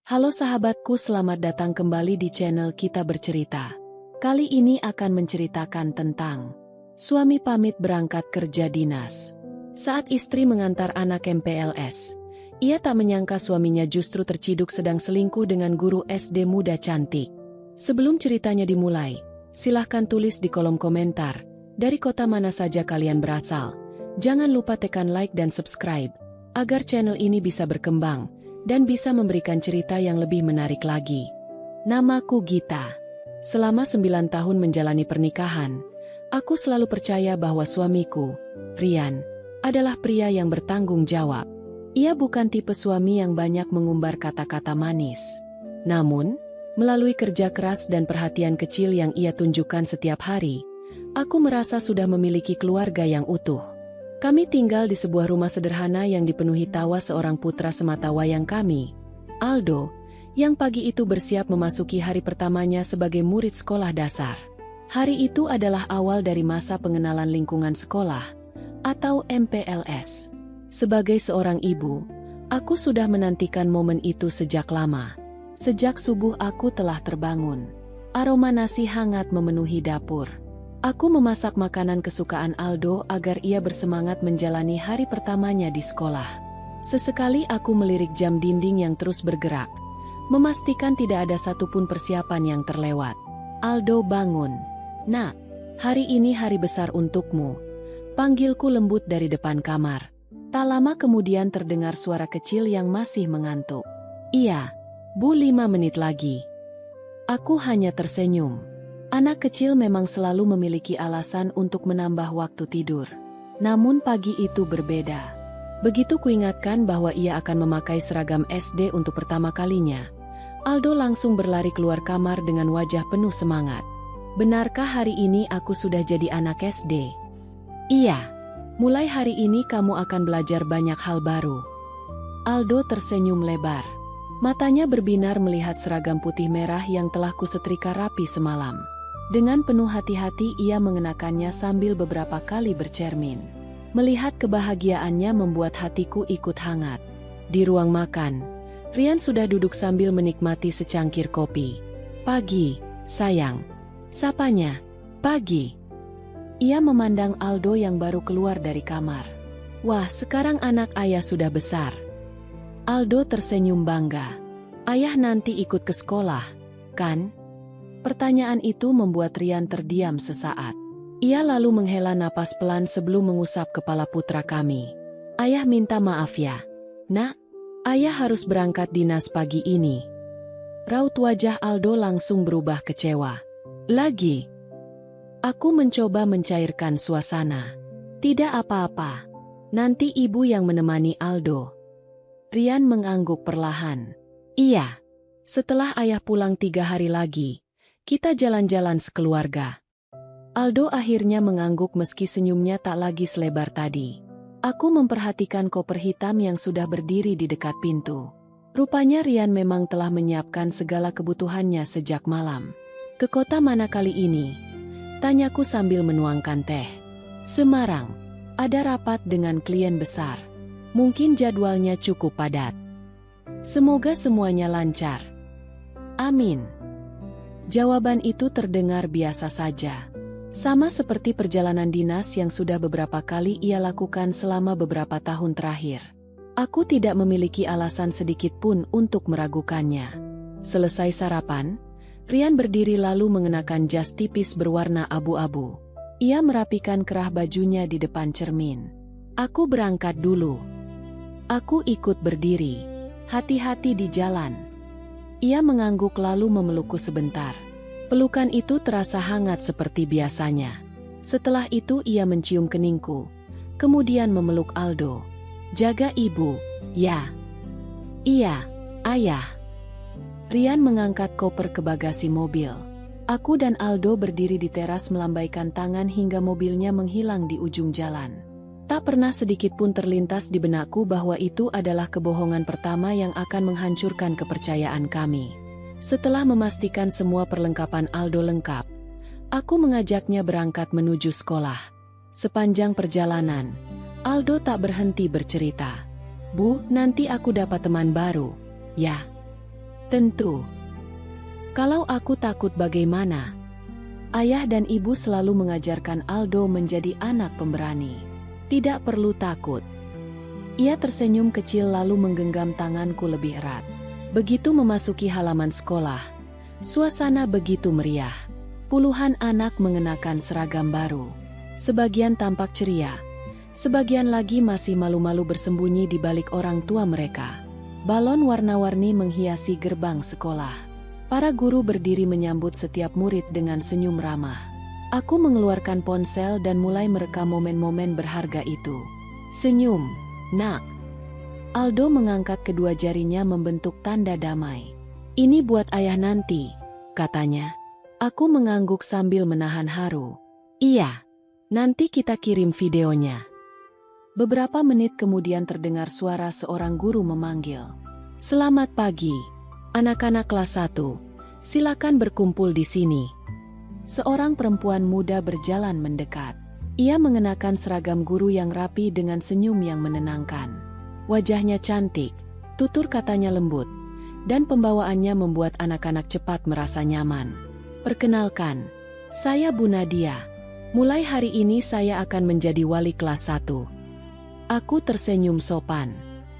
Halo sahabatku, selamat datang kembali di channel Kita Bercerita. Kali ini akan menceritakan tentang suami pamit berangkat kerja dinas. Saat istri mengantar anak MPLS, ia tak menyangka suaminya justru terciduk sedang selingkuh dengan guru SD muda cantik. Sebelum ceritanya dimulai, silahkan tulis di kolom komentar, dari kota mana saja kalian berasal. Jangan lupa tekan like dan subscribe, agar channel ini bisa berkembang dan bisa memberikan cerita yang lebih menarik lagi. Namaku Gita. Selama 9 tahun menjalani pernikahan, aku selalu percaya bahwa suamiku, Rian, adalah pria yang bertanggung jawab. Ia bukan tipe suami yang banyak mengumbar kata-kata manis. Namun, melalui kerja keras dan perhatian kecil yang ia tunjukkan setiap hari, aku merasa sudah memiliki keluarga yang utuh. Kami tinggal di sebuah rumah sederhana yang dipenuhi tawa seorang putra sematawayang kami, Aldo, yang pagi itu bersiap memasuki hari pertamanya sebagai murid sekolah dasar. Hari itu adalah awal dari masa pengenalan lingkungan sekolah, atau MPLS. Sebagai seorang ibu, aku sudah menantikan momen itu sejak lama. Sejak subuh aku telah terbangun. Aroma nasi hangat memenuhi dapur. Aku memasak makanan kesukaan Aldo agar ia bersemangat menjalani hari pertamanya di sekolah. Sesekali aku melirik jam dinding yang terus bergerak, memastikan tidak ada satupun persiapan yang terlewat. Aldo bangun. "Nak, hari ini hari besar untukmu," panggilku lembut dari depan kamar. Tak lama kemudian terdengar suara kecil yang masih mengantuk. "Iya, Bu, 5 menit lagi." Aku hanya tersenyum. Anak kecil memang selalu memiliki alasan untuk menambah waktu tidur. Namun pagi itu berbeda. Begitu kuingatkan bahwa ia akan memakai seragam SD untuk pertama kalinya, Aldo langsung berlari keluar kamar dengan wajah penuh semangat. "Benarkah hari ini aku sudah jadi anak SD?" "Iya, mulai hari ini kamu akan belajar banyak hal baru." Aldo tersenyum lebar. Matanya berbinar melihat seragam putih merah yang telah kusetrika rapi semalam. Dengan penuh hati-hati ia mengenakannya sambil beberapa kali bercermin. Melihat kebahagiaannya membuat hatiku ikut hangat. Di ruang makan, Rian sudah duduk sambil menikmati secangkir kopi. "Pagi, sayang." Sapanya, "Pagi." Ia memandang Aldo yang baru keluar dari kamar. "Wah, sekarang anak ayah sudah besar." Aldo tersenyum bangga. "Ayah nanti ikut ke sekolah, kan?" Pertanyaan itu membuat Rian terdiam sesaat. Ia lalu menghela napas pelan sebelum mengusap kepala putra kami. "Ayah minta maaf ya, Nak. Ayah harus berangkat dinas pagi ini." Raut wajah Aldo langsung berubah kecewa. "Lagi?" Aku mencoba mencairkan suasana. "Tidak apa-apa. Nanti ibu yang menemani Aldo." Rian mengangguk perlahan. "Iya. Setelah ayah pulang 3 hari lagi, kita jalan-jalan sekeluarga." Aldo akhirnya mengangguk meski senyumnya tak lagi selebar tadi. Aku memperhatikan koper hitam yang sudah berdiri di dekat pintu. Rupanya Rian memang telah menyiapkan segala kebutuhannya sejak malam. "Ke kota mana kali ini?" tanyaku sambil menuangkan teh. "Semarang. Ada rapat dengan klien besar. Mungkin jadwalnya cukup padat. Semoga semuanya lancar." "Amin." Jawaban itu terdengar biasa saja. Sama seperti perjalanan dinas yang sudah beberapa kali ia lakukan selama beberapa tahun terakhir. Aku tidak memiliki alasan sedikit pun untuk meragukannya. Selesai sarapan, Rian berdiri lalu mengenakan jas tipis berwarna abu-abu. Ia merapikan kerah bajunya di depan cermin. "Aku berangkat dulu." Aku ikut berdiri. "Hati-hati di jalan." Ia mengangguk lalu memelukku sebentar. Pelukan itu terasa hangat seperti biasanya. Setelah itu ia mencium keningku, kemudian memeluk Aldo. "Jaga ibu, ya." "Iya, ayah." Rian mengangkat koper ke bagasi mobil. Aku dan Aldo berdiri di teras melambaikan tangan hingga mobilnya menghilang di ujung jalan. Tak pernah sedikit pun terlintas di benakku bahwa itu adalah kebohongan pertama yang akan menghancurkan kepercayaan kami. Setelah memastikan semua perlengkapan Aldo lengkap, aku mengajaknya berangkat menuju sekolah. Sepanjang perjalanan, Aldo tak berhenti bercerita. "Bu, nanti aku dapat teman baru, ya." Tentu. Kalau aku takut bagaimana? Ayah dan ibu selalu mengajarkan Aldo menjadi anak pemberani. Tidak perlu takut. Ia tersenyum kecil lalu menggenggam tanganku lebih erat. Begitu memasuki halaman sekolah, suasana begitu meriah. Puluhan anak mengenakan seragam baru. Sebagian tampak ceria. Sebagian lagi masih malu-malu bersembunyi di balik orang tua mereka. Balon warna-warni menghiasi gerbang sekolah. Para guru berdiri menyambut setiap murid dengan senyum ramah. Aku mengeluarkan ponsel dan mulai merekam momen-momen berharga itu. Senyum, nak. Aldo mengangkat kedua jarinya membentuk tanda damai. Ini buat ayah nanti, katanya. Aku mengangguk sambil menahan haru. Iya, nanti kita kirim videonya. Beberapa menit kemudian terdengar suara seorang guru memanggil. Selamat pagi. Anak-anak kelas 1, silakan berkumpul di sini. Seorang perempuan muda berjalan mendekat. Ia mengenakan seragam guru yang rapi dengan senyum yang menenangkan. Wajahnya cantik, tutur katanya lembut, dan pembawaannya membuat anak-anak cepat merasa nyaman. Perkenalkan, saya Bu Nadia. Mulai hari ini saya akan menjadi wali kelas 1. Aku tersenyum sopan.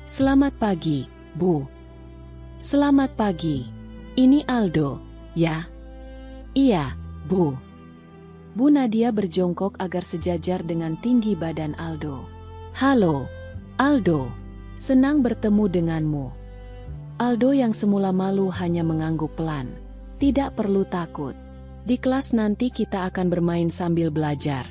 Selamat pagi, Bu. Selamat pagi. Ini Aldo, ya? Iya, Bu. Bu Nadia berjongkok agar sejajar dengan tinggi badan Aldo. Halo, Aldo. Senang bertemu denganmu. Aldo yang semula malu hanya mengangguk pelan. Tidak perlu takut. Di kelas nanti kita akan bermain sambil belajar.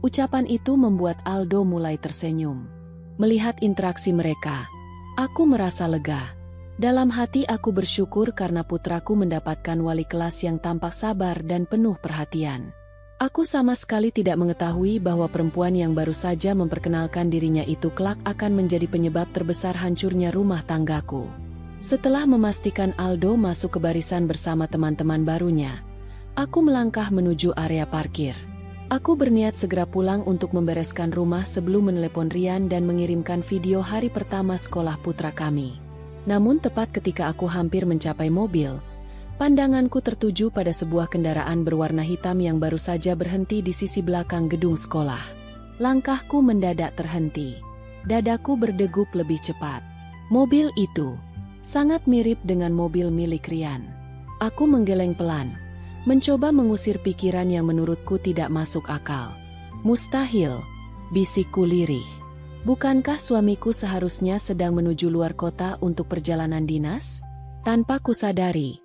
Ucapan itu membuat Aldo mulai tersenyum. Melihat interaksi mereka, aku merasa lega. Dalam hati aku bersyukur karena putraku mendapatkan wali kelas yang tampak sabar dan penuh perhatian. Aku sama sekali tidak mengetahui bahwa perempuan yang baru saja memperkenalkan dirinya itu kelak akan menjadi penyebab terbesar hancurnya rumah tanggaku. Setelah memastikan Aldo masuk ke barisan bersama teman-teman barunya, aku melangkah menuju area parkir. Aku berniat segera pulang untuk membereskan rumah sebelum menelepon Rian dan mengirimkan video hari pertama sekolah putra kami. Namun tepat ketika aku hampir mencapai mobil, pandanganku tertuju pada sebuah kendaraan berwarna hitam yang baru saja berhenti di sisi belakang gedung sekolah. Langkahku mendadak terhenti. Dadaku berdegup lebih cepat. Mobil itu sangat mirip dengan mobil milik Rian. Aku menggeleng pelan, mencoba mengusir pikiran yang menurutku tidak masuk akal. Mustahil, bisikku lirih. Bukankah suamiku seharusnya sedang menuju luar kota untuk perjalanan dinas? Tanpa kusadari,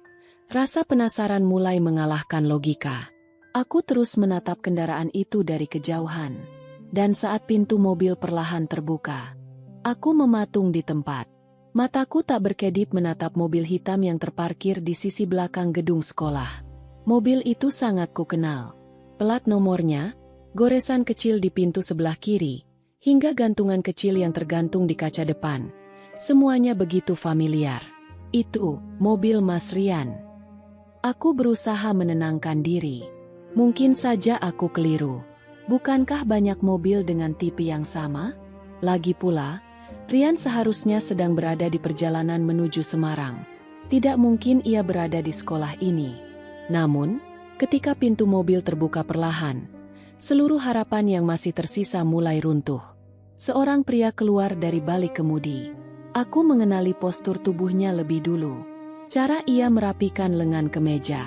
rasa penasaran mulai mengalahkan logika. Aku terus menatap kendaraan itu dari kejauhan. Dan saat pintu mobil perlahan terbuka, aku mematung di tempat. Mataku tak berkedip menatap mobil hitam yang terparkir di sisi belakang gedung sekolah. Mobil itu sangat kukenal. Plat nomornya, goresan kecil di pintu sebelah kiri, hingga gantungan kecil yang tergantung di kaca depan. Semuanya begitu familiar. Itu, mobil Mas Rian. Aku berusaha menenangkan diri. Mungkin saja aku keliru. Bukankah banyak mobil dengan tipe yang sama? Lagi pula, Rian seharusnya sedang berada di perjalanan menuju Semarang. Tidak mungkin ia berada di sekolah ini. Namun, ketika pintu mobil terbuka perlahan, seluruh harapan yang masih tersisa mulai runtuh. Seorang pria keluar dari balik kemudi. Aku mengenali postur tubuhnya lebih dulu. Cara ia merapikan lengan kemeja.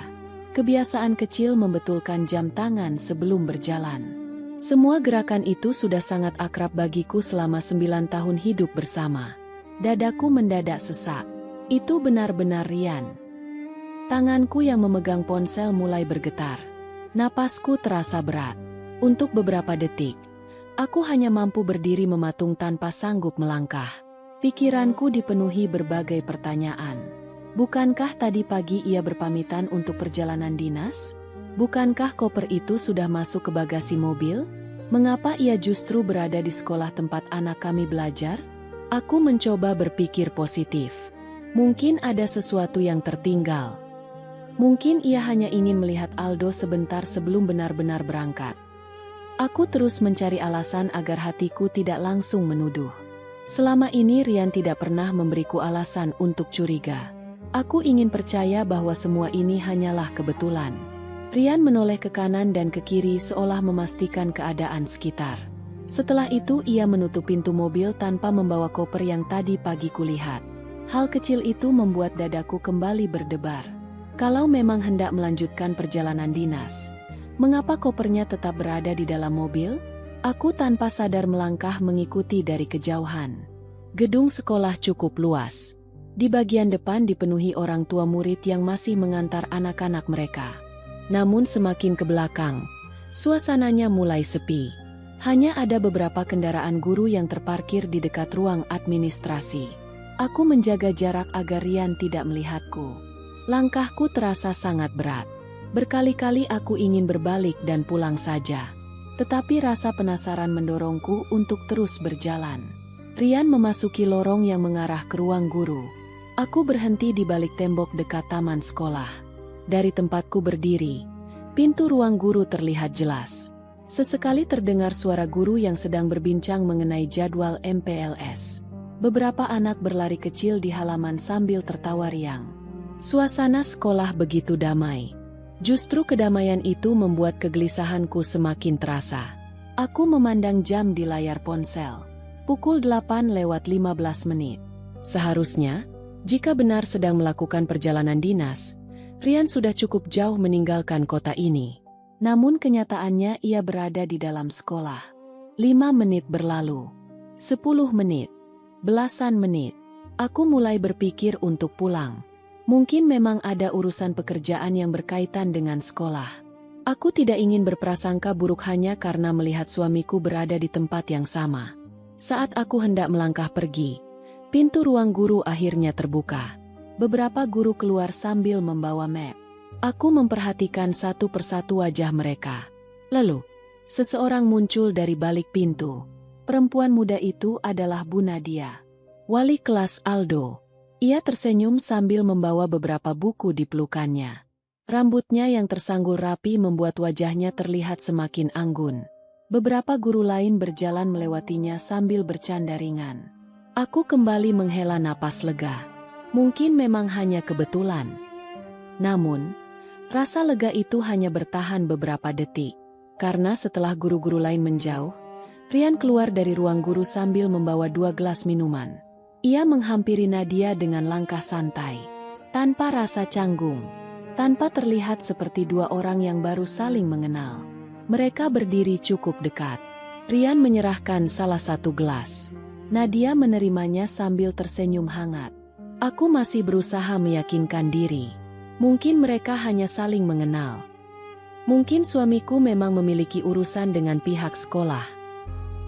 Kebiasaan kecil membetulkan jam tangan sebelum berjalan. Semua gerakan itu sudah sangat akrab bagiku selama 9 tahun hidup bersama. Dadaku mendadak sesak. Itu benar-benar Rian. Tanganku yang memegang ponsel mulai bergetar. Napasku terasa berat. Untuk beberapa detik, aku hanya mampu berdiri mematung tanpa sanggup melangkah. Pikiranku dipenuhi berbagai pertanyaan. Bukankah tadi pagi ia berpamitan untuk perjalanan dinas? Bukankah koper itu sudah masuk ke bagasi mobil? Mengapa ia justru berada di sekolah tempat anak kami belajar? Aku mencoba berpikir positif. Mungkin ada sesuatu yang tertinggal. Mungkin ia hanya ingin melihat Aldo sebentar sebelum benar-benar berangkat. Aku terus mencari alasan agar hatiku tidak langsung menuduh. Selama ini Rian tidak pernah memberiku alasan untuk curiga. Aku ingin percaya bahwa semua ini hanyalah kebetulan. Rian menoleh ke kanan dan ke kiri seolah memastikan keadaan sekitar. Setelah itu ia menutup pintu mobil tanpa membawa koper yang tadi pagi kulihat. Hal kecil itu membuat dadaku kembali berdebar. Kalau memang hendak melanjutkan perjalanan dinas, mengapa kopernya tetap berada di dalam mobil? Aku tanpa sadar melangkah mengikuti dari kejauhan. Gedung sekolah cukup luas. Di bagian depan dipenuhi orang tua murid yang masih mengantar anak-anak mereka. Namun semakin ke belakang, suasananya mulai sepi. Hanya ada beberapa kendaraan guru yang terparkir di dekat ruang administrasi. Aku menjaga jarak agar Rian tidak melihatku. Langkahku terasa sangat berat. Berkali-kali aku ingin berbalik dan pulang saja. Tetapi rasa penasaran mendorongku untuk terus berjalan. Rian memasuki lorong yang mengarah ke ruang guru. Aku berhenti di balik tembok dekat taman sekolah. Dari tempatku berdiri, pintu ruang guru terlihat jelas. Sesekali terdengar suara guru yang sedang berbincang mengenai jadwal MPLS. Beberapa anak berlari kecil di halaman sambil tertawa riang. Suasana sekolah begitu damai. Justru kedamaian itu membuat kegelisahanku semakin terasa. Aku memandang jam di layar ponsel. Pukul 8:15 menit. Seharusnya, jika benar sedang melakukan perjalanan dinas, Rian sudah cukup jauh meninggalkan kota ini. Namun kenyataannya ia berada di dalam sekolah. 5 menit berlalu. 10 menit. Belasan menit. Aku mulai berpikir untuk pulang. Mungkin memang ada urusan pekerjaan yang berkaitan dengan sekolah. Aku tidak ingin berprasangka buruk hanya karena melihat suamiku berada di tempat yang sama. Saat aku hendak melangkah pergi, pintu ruang guru akhirnya terbuka. Beberapa guru keluar sambil membawa map. Aku memperhatikan satu persatu wajah mereka. Lalu, seseorang muncul dari balik pintu. Perempuan muda itu adalah Bu Nadia, wali kelas Aldo. Ia tersenyum sambil membawa beberapa buku di pelukannya. Rambutnya yang tersanggul rapi membuat wajahnya terlihat semakin anggun. Beberapa guru lain berjalan melewatinya sambil bercanda ringan. Aku kembali menghela napas lega. Mungkin memang hanya kebetulan. Namun, rasa lega itu hanya bertahan beberapa detik. Karena setelah guru-guru lain menjauh, Rian keluar dari ruang guru sambil membawa 2 gelas minuman. Ia menghampiri Nadia dengan langkah santai, tanpa rasa canggung, tanpa terlihat seperti dua orang yang baru saling mengenal. Mereka berdiri cukup dekat. Rian menyerahkan salah satu gelas. Nadia menerimanya sambil tersenyum hangat. Aku masih berusaha meyakinkan diri. Mungkin mereka hanya saling mengenal. Mungkin suamiku memang memiliki urusan dengan pihak sekolah.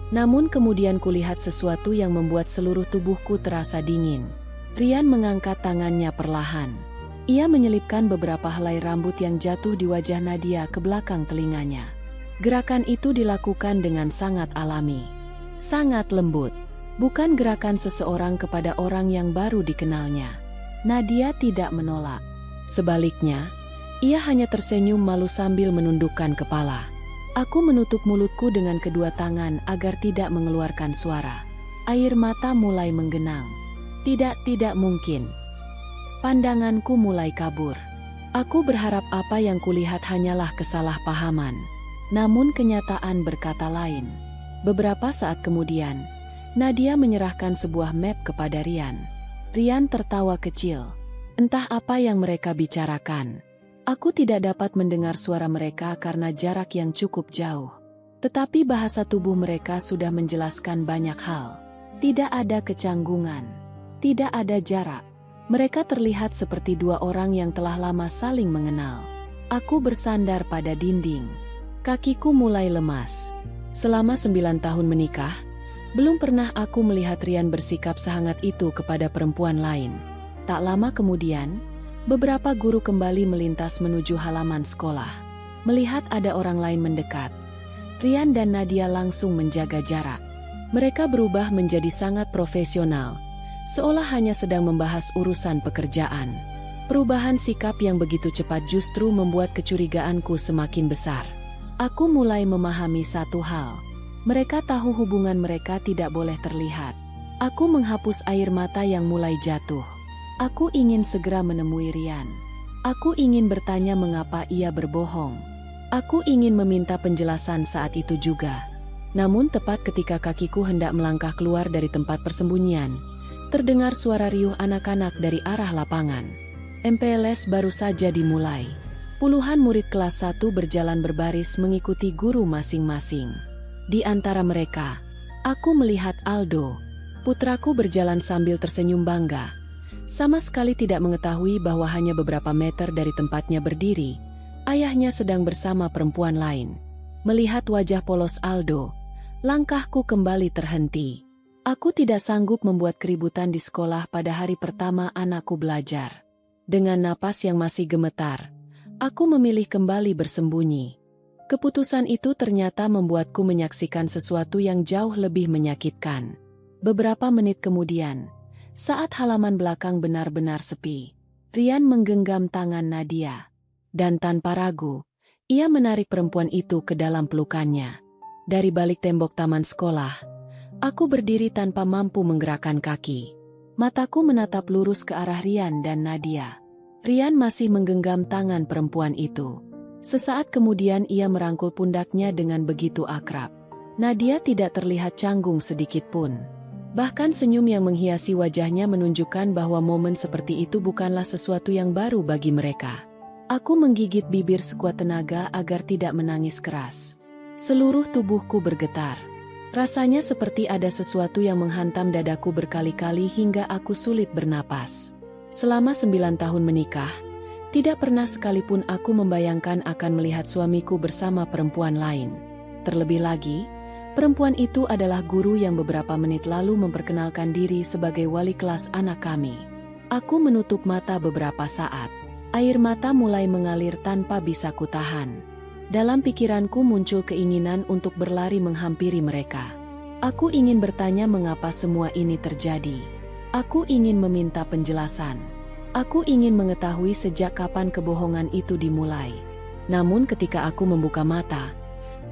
Namun kemudian kulihat sesuatu yang membuat seluruh tubuhku terasa dingin. Rian mengangkat tangannya perlahan. Ia menyelipkan beberapa helai rambut yang jatuh di wajah Nadia ke belakang telinganya. Gerakan itu dilakukan dengan sangat alami. Sangat lembut. Bukan gerakan seseorang kepada orang yang baru dikenalnya. Nadia tidak menolak. Sebaliknya, ia hanya tersenyum malu sambil menundukkan kepala. Aku menutup mulutku dengan kedua tangan agar tidak mengeluarkan suara. Air mata mulai menggenang. Tidak mungkin. Pandanganku mulai kabur. Aku berharap apa yang kulihat hanyalah kesalahpahaman. Namun kenyataan berkata lain. Beberapa saat kemudian, Nadia menyerahkan sebuah map kepada Rian. Rian tertawa kecil. Entah apa yang mereka bicarakan. Aku tidak dapat mendengar suara mereka karena jarak yang cukup jauh. Tetapi bahasa tubuh mereka sudah menjelaskan banyak hal. Tidak ada kecanggungan. Tidak ada jarak. Mereka terlihat seperti dua orang yang telah lama saling mengenal. Aku bersandar pada dinding. Kakiku mulai lemas. Selama 9 tahun menikah, belum pernah aku melihat Rian bersikap sehangat itu kepada perempuan lain. Tak lama kemudian, beberapa guru kembali melintas menuju halaman sekolah. Melihat ada orang lain mendekat, Rian dan Nadia langsung menjaga jarak. Mereka berubah menjadi sangat profesional, seolah hanya sedang membahas urusan pekerjaan. Perubahan sikap yang begitu cepat justru membuat kecurigaanku semakin besar. Aku mulai memahami satu hal. Mereka tahu hubungan mereka tidak boleh terlihat. Aku menghapus air mata yang mulai jatuh. Aku ingin segera menemui Rian. Aku ingin bertanya mengapa ia berbohong. Aku ingin meminta penjelasan saat itu juga. Namun tepat ketika kakiku hendak melangkah keluar dari tempat persembunyian, terdengar suara riuh anak-anak dari arah lapangan. MPLS baru saja dimulai. Puluhan murid kelas 1 berjalan berbaris mengikuti guru masing-masing. Di antara mereka, aku melihat Aldo. Putraku berjalan sambil tersenyum bangga. Sama sekali tidak mengetahui bahwa hanya beberapa meter dari tempatnya berdiri, ayahnya sedang bersama perempuan lain. Melihat wajah polos Aldo, langkahku kembali terhenti. Aku tidak sanggup membuat keributan di sekolah pada hari pertama anakku belajar. Dengan napas yang masih gemetar, aku memilih kembali bersembunyi. Keputusan itu ternyata membuatku menyaksikan sesuatu yang jauh lebih menyakitkan. Beberapa menit kemudian, saat halaman belakang benar-benar sepi, Rian menggenggam tangan Nadia. Dan tanpa ragu, ia menarik perempuan itu ke dalam pelukannya. Dari balik tembok taman sekolah, aku berdiri tanpa mampu menggerakkan kaki. Mataku menatap lurus ke arah Rian dan Nadia. Rian masih menggenggam tangan perempuan itu. Sesaat kemudian ia merangkul pundaknya dengan begitu akrab. Nadia tidak terlihat canggung sedikit pun. Bahkan senyum yang menghiasi wajahnya menunjukkan bahwa momen seperti itu bukanlah sesuatu yang baru bagi mereka. Aku menggigit bibir sekuat tenaga agar tidak menangis keras. Seluruh tubuhku bergetar. Rasanya seperti ada sesuatu yang menghantam dadaku berkali-kali hingga aku sulit bernapas. Selama 9 tahun menikah, tidak pernah sekalipun aku membayangkan akan melihat suamiku bersama perempuan lain. Terlebih lagi, perempuan itu adalah guru yang beberapa menit lalu memperkenalkan diri sebagai wali kelas anak kami. Aku menutup mata beberapa saat. Air mata mulai mengalir tanpa bisa kutahan. Dalam pikiranku muncul keinginan untuk berlari menghampiri mereka. Aku ingin bertanya mengapa semua ini terjadi. Aku ingin meminta penjelasan. Aku ingin mengetahui sejak kapan kebohongan itu dimulai. Namun ketika aku membuka mata,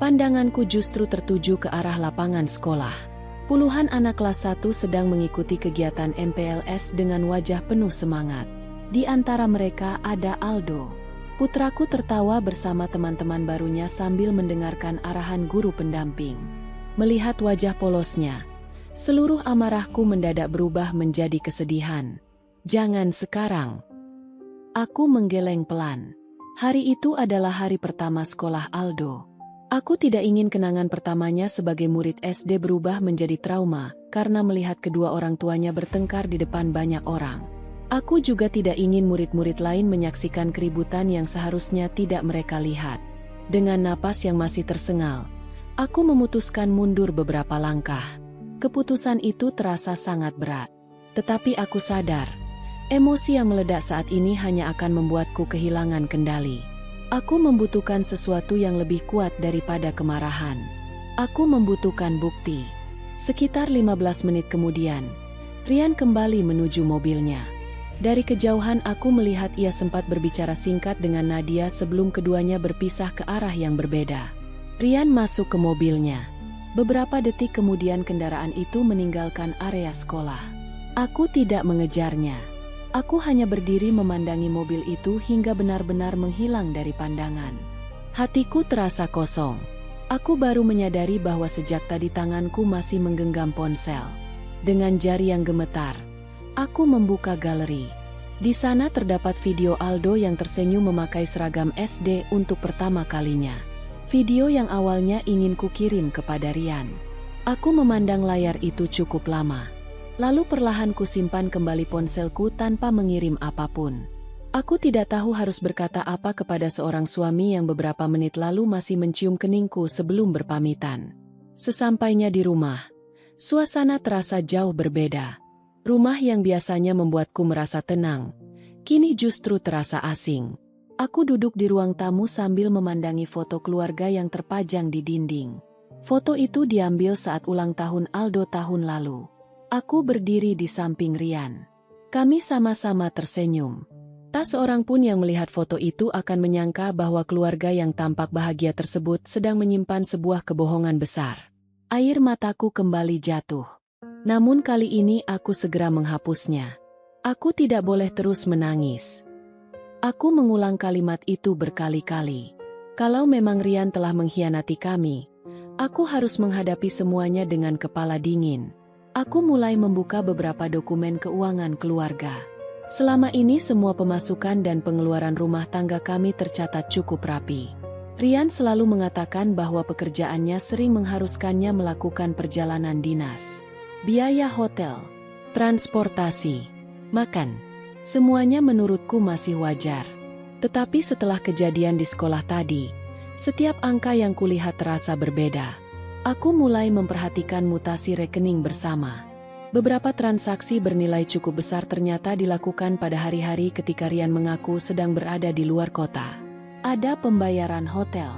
pandanganku justru tertuju ke arah lapangan sekolah. Puluhan anak kelas 1 sedang mengikuti kegiatan MPLS dengan wajah penuh semangat. Di antara mereka ada Aldo. Putraku tertawa bersama teman-teman barunya sambil mendengarkan arahan guru pendamping. Melihat wajah polosnya, seluruh amarahku mendadak berubah menjadi kesedihan. Jangan sekarang. Aku menggeleng pelan. Hari itu adalah hari pertama sekolah Aldo. Aku tidak ingin kenangan pertamanya sebagai murid SD berubah menjadi trauma karena melihat kedua orang tuanya bertengkar di depan banyak orang. Aku juga tidak ingin murid-murid lain menyaksikan keributan yang seharusnya tidak mereka lihat. Dengan napas yang masih tersengal, aku memutuskan mundur beberapa langkah. Keputusan itu terasa sangat berat. Tetapi aku sadar, emosi yang meledak saat ini hanya akan membuatku kehilangan kendali. Aku membutuhkan sesuatu yang lebih kuat daripada kemarahan. Aku membutuhkan bukti. Sekitar 15 menit kemudian, Rian kembali menuju mobilnya. Dari kejauhan aku melihat ia sempat berbicara singkat dengan Nadia sebelum keduanya berpisah ke arah yang berbeda. Rian masuk ke mobilnya. Beberapa detik kemudian kendaraan itu meninggalkan area sekolah. Aku tidak mengejarnya. Aku hanya berdiri memandangi mobil itu hingga benar-benar menghilang dari pandangan. Hatiku terasa kosong. Aku baru menyadari bahwa sejak tadi tanganku masih menggenggam ponsel. Dengan jari yang gemetar, aku membuka galeri. Di sana terdapat video Aldo yang tersenyum memakai seragam SD untuk pertama kalinya. Video yang awalnya ingin kukirim kepada Rian. Aku memandang layar itu cukup lama. Lalu perlahan kusimpan kembali ponselku tanpa mengirim apapun. Aku tidak tahu harus berkata apa kepada seorang suami yang beberapa menit lalu masih mencium keningku sebelum berpamitan. Sesampainya di rumah, suasana terasa jauh berbeda. Rumah yang biasanya membuatku merasa tenang, kini justru terasa asing. Aku duduk di ruang tamu sambil memandangi foto keluarga yang terpajang di dinding. Foto itu diambil saat ulang tahun Aldo tahun lalu. Aku berdiri di samping Rian. Kami sama-sama tersenyum. Tak seorang pun yang melihat foto itu akan menyangka bahwa keluarga yang tampak bahagia tersebut sedang menyimpan sebuah kebohongan besar. Air mataku kembali jatuh. Namun kali ini aku segera menghapusnya. Aku tidak boleh terus menangis. Aku mengulang kalimat itu berkali-kali. Kalau memang Rian telah mengkhianati kami, aku harus menghadapi semuanya dengan kepala dingin. Aku mulai membuka beberapa dokumen keuangan keluarga. Selama ini semua pemasukan dan pengeluaran rumah tangga kami tercatat cukup rapi. Rian selalu mengatakan bahwa pekerjaannya sering mengharuskannya melakukan perjalanan dinas. Biaya hotel, transportasi, makan, semuanya menurutku masih wajar. Tetapi setelah kejadian di sekolah tadi, setiap angka yang kulihat terasa berbeda. Aku mulai memperhatikan mutasi rekening bersama. Beberapa transaksi bernilai cukup besar ternyata dilakukan pada hari-hari ketika Rian mengaku sedang berada di luar kota. Ada pembayaran hotel,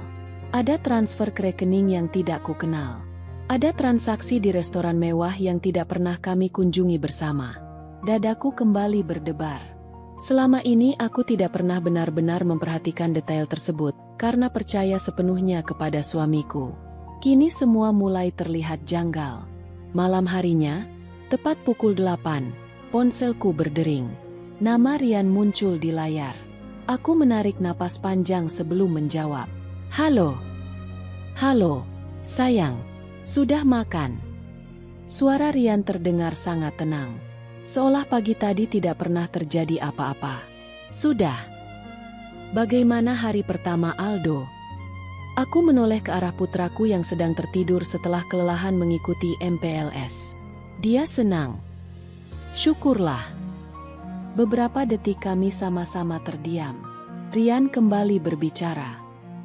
ada transfer ke rekening yang tidak kukenal, ada transaksi di restoran mewah yang tidak pernah kami kunjungi bersama. Dadaku kembali berdebar. Selama ini aku tidak pernah benar-benar memperhatikan detail tersebut karena percaya sepenuhnya kepada suamiku. Kini semua mulai terlihat janggal. Malam harinya, tepat pukul 8, ponselku berdering. Nama Rian muncul di layar. Aku menarik napas panjang sebelum menjawab. Halo. Halo, sayang. Sudah makan? Suara Rian terdengar sangat tenang. Seolah pagi tadi tidak pernah terjadi apa-apa. Sudah. Bagaimana hari pertama Aldo? Aku menoleh ke arah putraku yang sedang tertidur setelah kelelahan mengikuti MPLS. Dia senang. Syukurlah. Beberapa detik kami sama-sama terdiam. Rian kembali berbicara.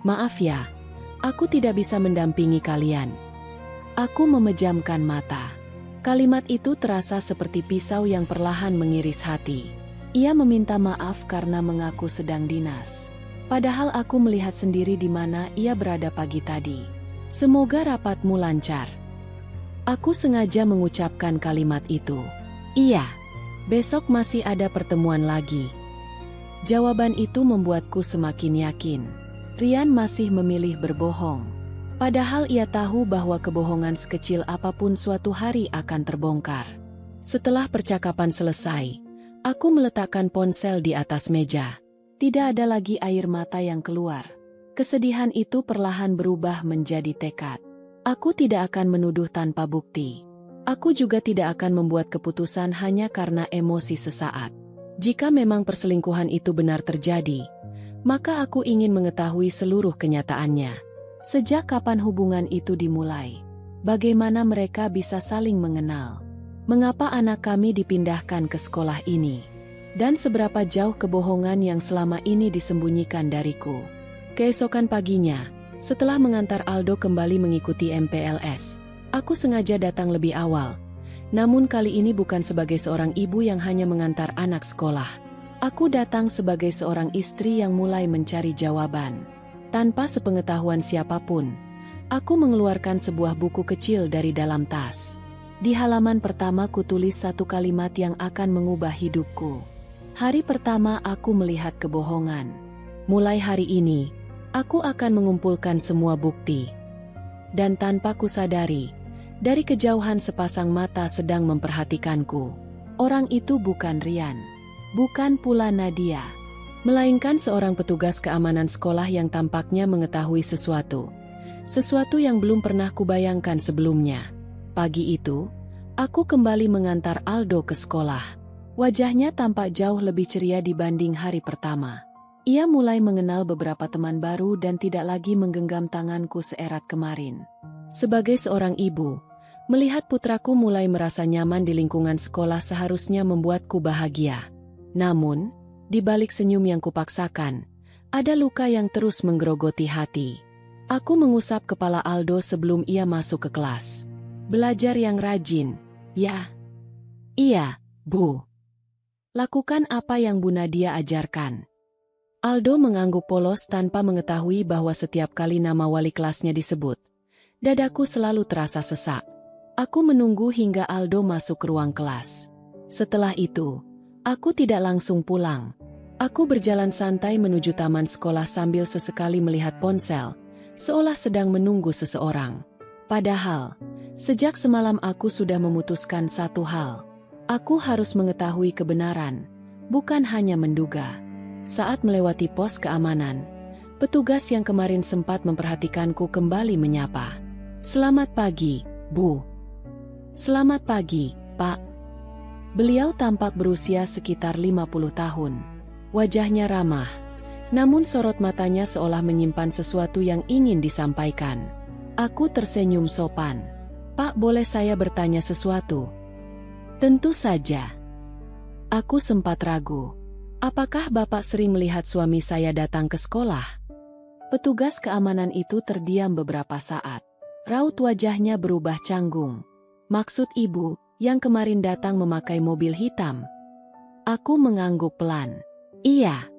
Maaf ya, aku tidak bisa mendampingi kalian. Aku memejamkan mata. Kalimat itu terasa seperti pisau yang perlahan mengiris hati. Ia meminta maaf karena mengaku sedang dinas. Padahal aku melihat sendiri di mana ia berada pagi tadi. Semoga rapatmu lancar. Aku sengaja mengucapkan kalimat itu. Iya, besok masih ada pertemuan lagi. Jawaban itu membuatku semakin yakin. Rian masih memilih berbohong. Padahal ia tahu bahwa kebohongan sekecil apapun suatu hari akan terbongkar. Setelah percakapan selesai, aku meletakkan ponsel di atas meja. Tidak ada lagi air mata yang keluar. Kesedihan itu perlahan berubah menjadi tekad. Aku tidak akan menuduh tanpa bukti. Aku juga tidak akan membuat keputusan hanya karena emosi sesaat. Jika memang perselingkuhan itu benar terjadi, maka aku ingin mengetahui seluruh kenyataannya. Sejak kapan hubungan itu dimulai? Bagaimana mereka bisa saling mengenal? Mengapa anak kami dipindahkan ke sekolah ini? Dan seberapa jauh kebohongan yang selama ini disembunyikan dariku? Keesokan paginya, setelah mengantar Aldo kembali mengikuti MPLS, aku sengaja datang lebih awal. Namun kali ini bukan sebagai seorang ibu yang hanya mengantar anak sekolah. Aku datang sebagai seorang istri yang mulai mencari jawaban. Tanpa sepengetahuan siapapun, aku mengeluarkan sebuah buku kecil dari dalam tas. Di halaman pertama kutulis satu kalimat yang akan mengubah hidupku. Hari pertama aku melihat kebohongan. Mulai hari ini, aku akan mengumpulkan semua bukti. Dan tanpa kusadari, dari kejauhan sepasang mata sedang memperhatikanku. Orang itu bukan Rian, bukan pula Nadia, melainkan seorang petugas keamanan sekolah yang tampaknya mengetahui sesuatu. Sesuatu yang belum pernah kubayangkan sebelumnya. Pagi itu, aku kembali mengantar Aldo ke sekolah. Wajahnya tampak jauh lebih ceria dibanding hari pertama. Ia mulai mengenal beberapa teman baru dan tidak lagi menggenggam tanganku seerat kemarin. Sebagai seorang ibu, melihat putraku mulai merasa nyaman di lingkungan sekolah seharusnya membuatku bahagia. Namun, di balik senyum yang kupaksakan, ada luka yang terus menggerogoti hati. Aku mengusap kepala Aldo sebelum ia masuk ke kelas. Belajar yang rajin, ya? Iya, Bu. Lakukan apa yang Bu Nadia ajarkan. Aldo mengangguk polos tanpa mengetahui bahwa setiap kali nama wali kelasnya disebut, dadaku selalu terasa sesak. Aku menunggu hingga Aldo masuk ke ruang kelas. Setelah itu, aku tidak langsung pulang. Aku berjalan santai menuju taman sekolah sambil sesekali melihat ponsel, seolah sedang menunggu seseorang. Padahal, sejak semalam aku sudah memutuskan satu hal. Aku harus mengetahui kebenaran, bukan hanya menduga. Saat melewati pos keamanan, petugas yang kemarin sempat memperhatikanku kembali menyapa. "Selamat pagi, Bu." "Selamat pagi, Pak." Beliau tampak berusia sekitar 50 tahun. Wajahnya ramah, namun sorot matanya seolah menyimpan sesuatu yang ingin disampaikan. Aku tersenyum sopan. "Pak, boleh saya bertanya sesuatu?" "Tentu saja." Aku sempat ragu. "Apakah Bapak sering melihat suami saya datang ke sekolah?" Petugas keamanan itu terdiam beberapa saat. Raut wajahnya berubah canggung. "Maksud Ibu, yang kemarin datang memakai mobil hitam?" Aku mengangguk pelan. "Iya."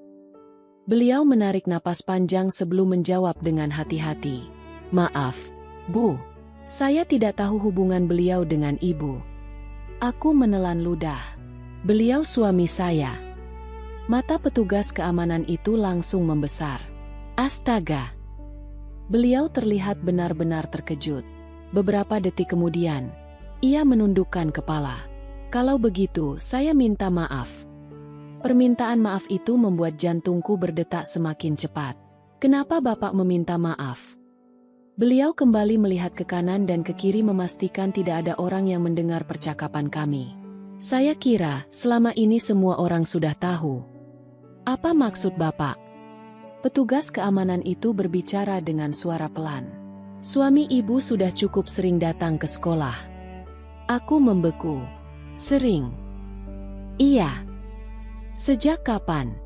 Beliau menarik napas panjang sebelum menjawab dengan hati-hati. "Maaf, Bu. Saya tidak tahu hubungan beliau dengan Ibu." Aku menelan ludah. "Beliau suami saya." Mata petugas keamanan itu langsung membesar. Astaga! Beliau terlihat benar-benar terkejut. Beberapa detik kemudian, ia menundukkan kepala. "Kalau begitu, saya minta maaf." Permintaan maaf itu membuat jantungku berdetak semakin cepat. "Kenapa Bapak meminta maaf?" Beliau kembali melihat ke kanan dan ke kiri memastikan tidak ada orang yang mendengar percakapan kami. "Saya kira selama ini semua orang sudah tahu." "Apa maksud Bapak?" Petugas keamanan itu berbicara dengan suara pelan. "Suami Ibu sudah cukup sering datang ke sekolah." Aku membeku. "Sering?" "Iya." "Sejak kapan?"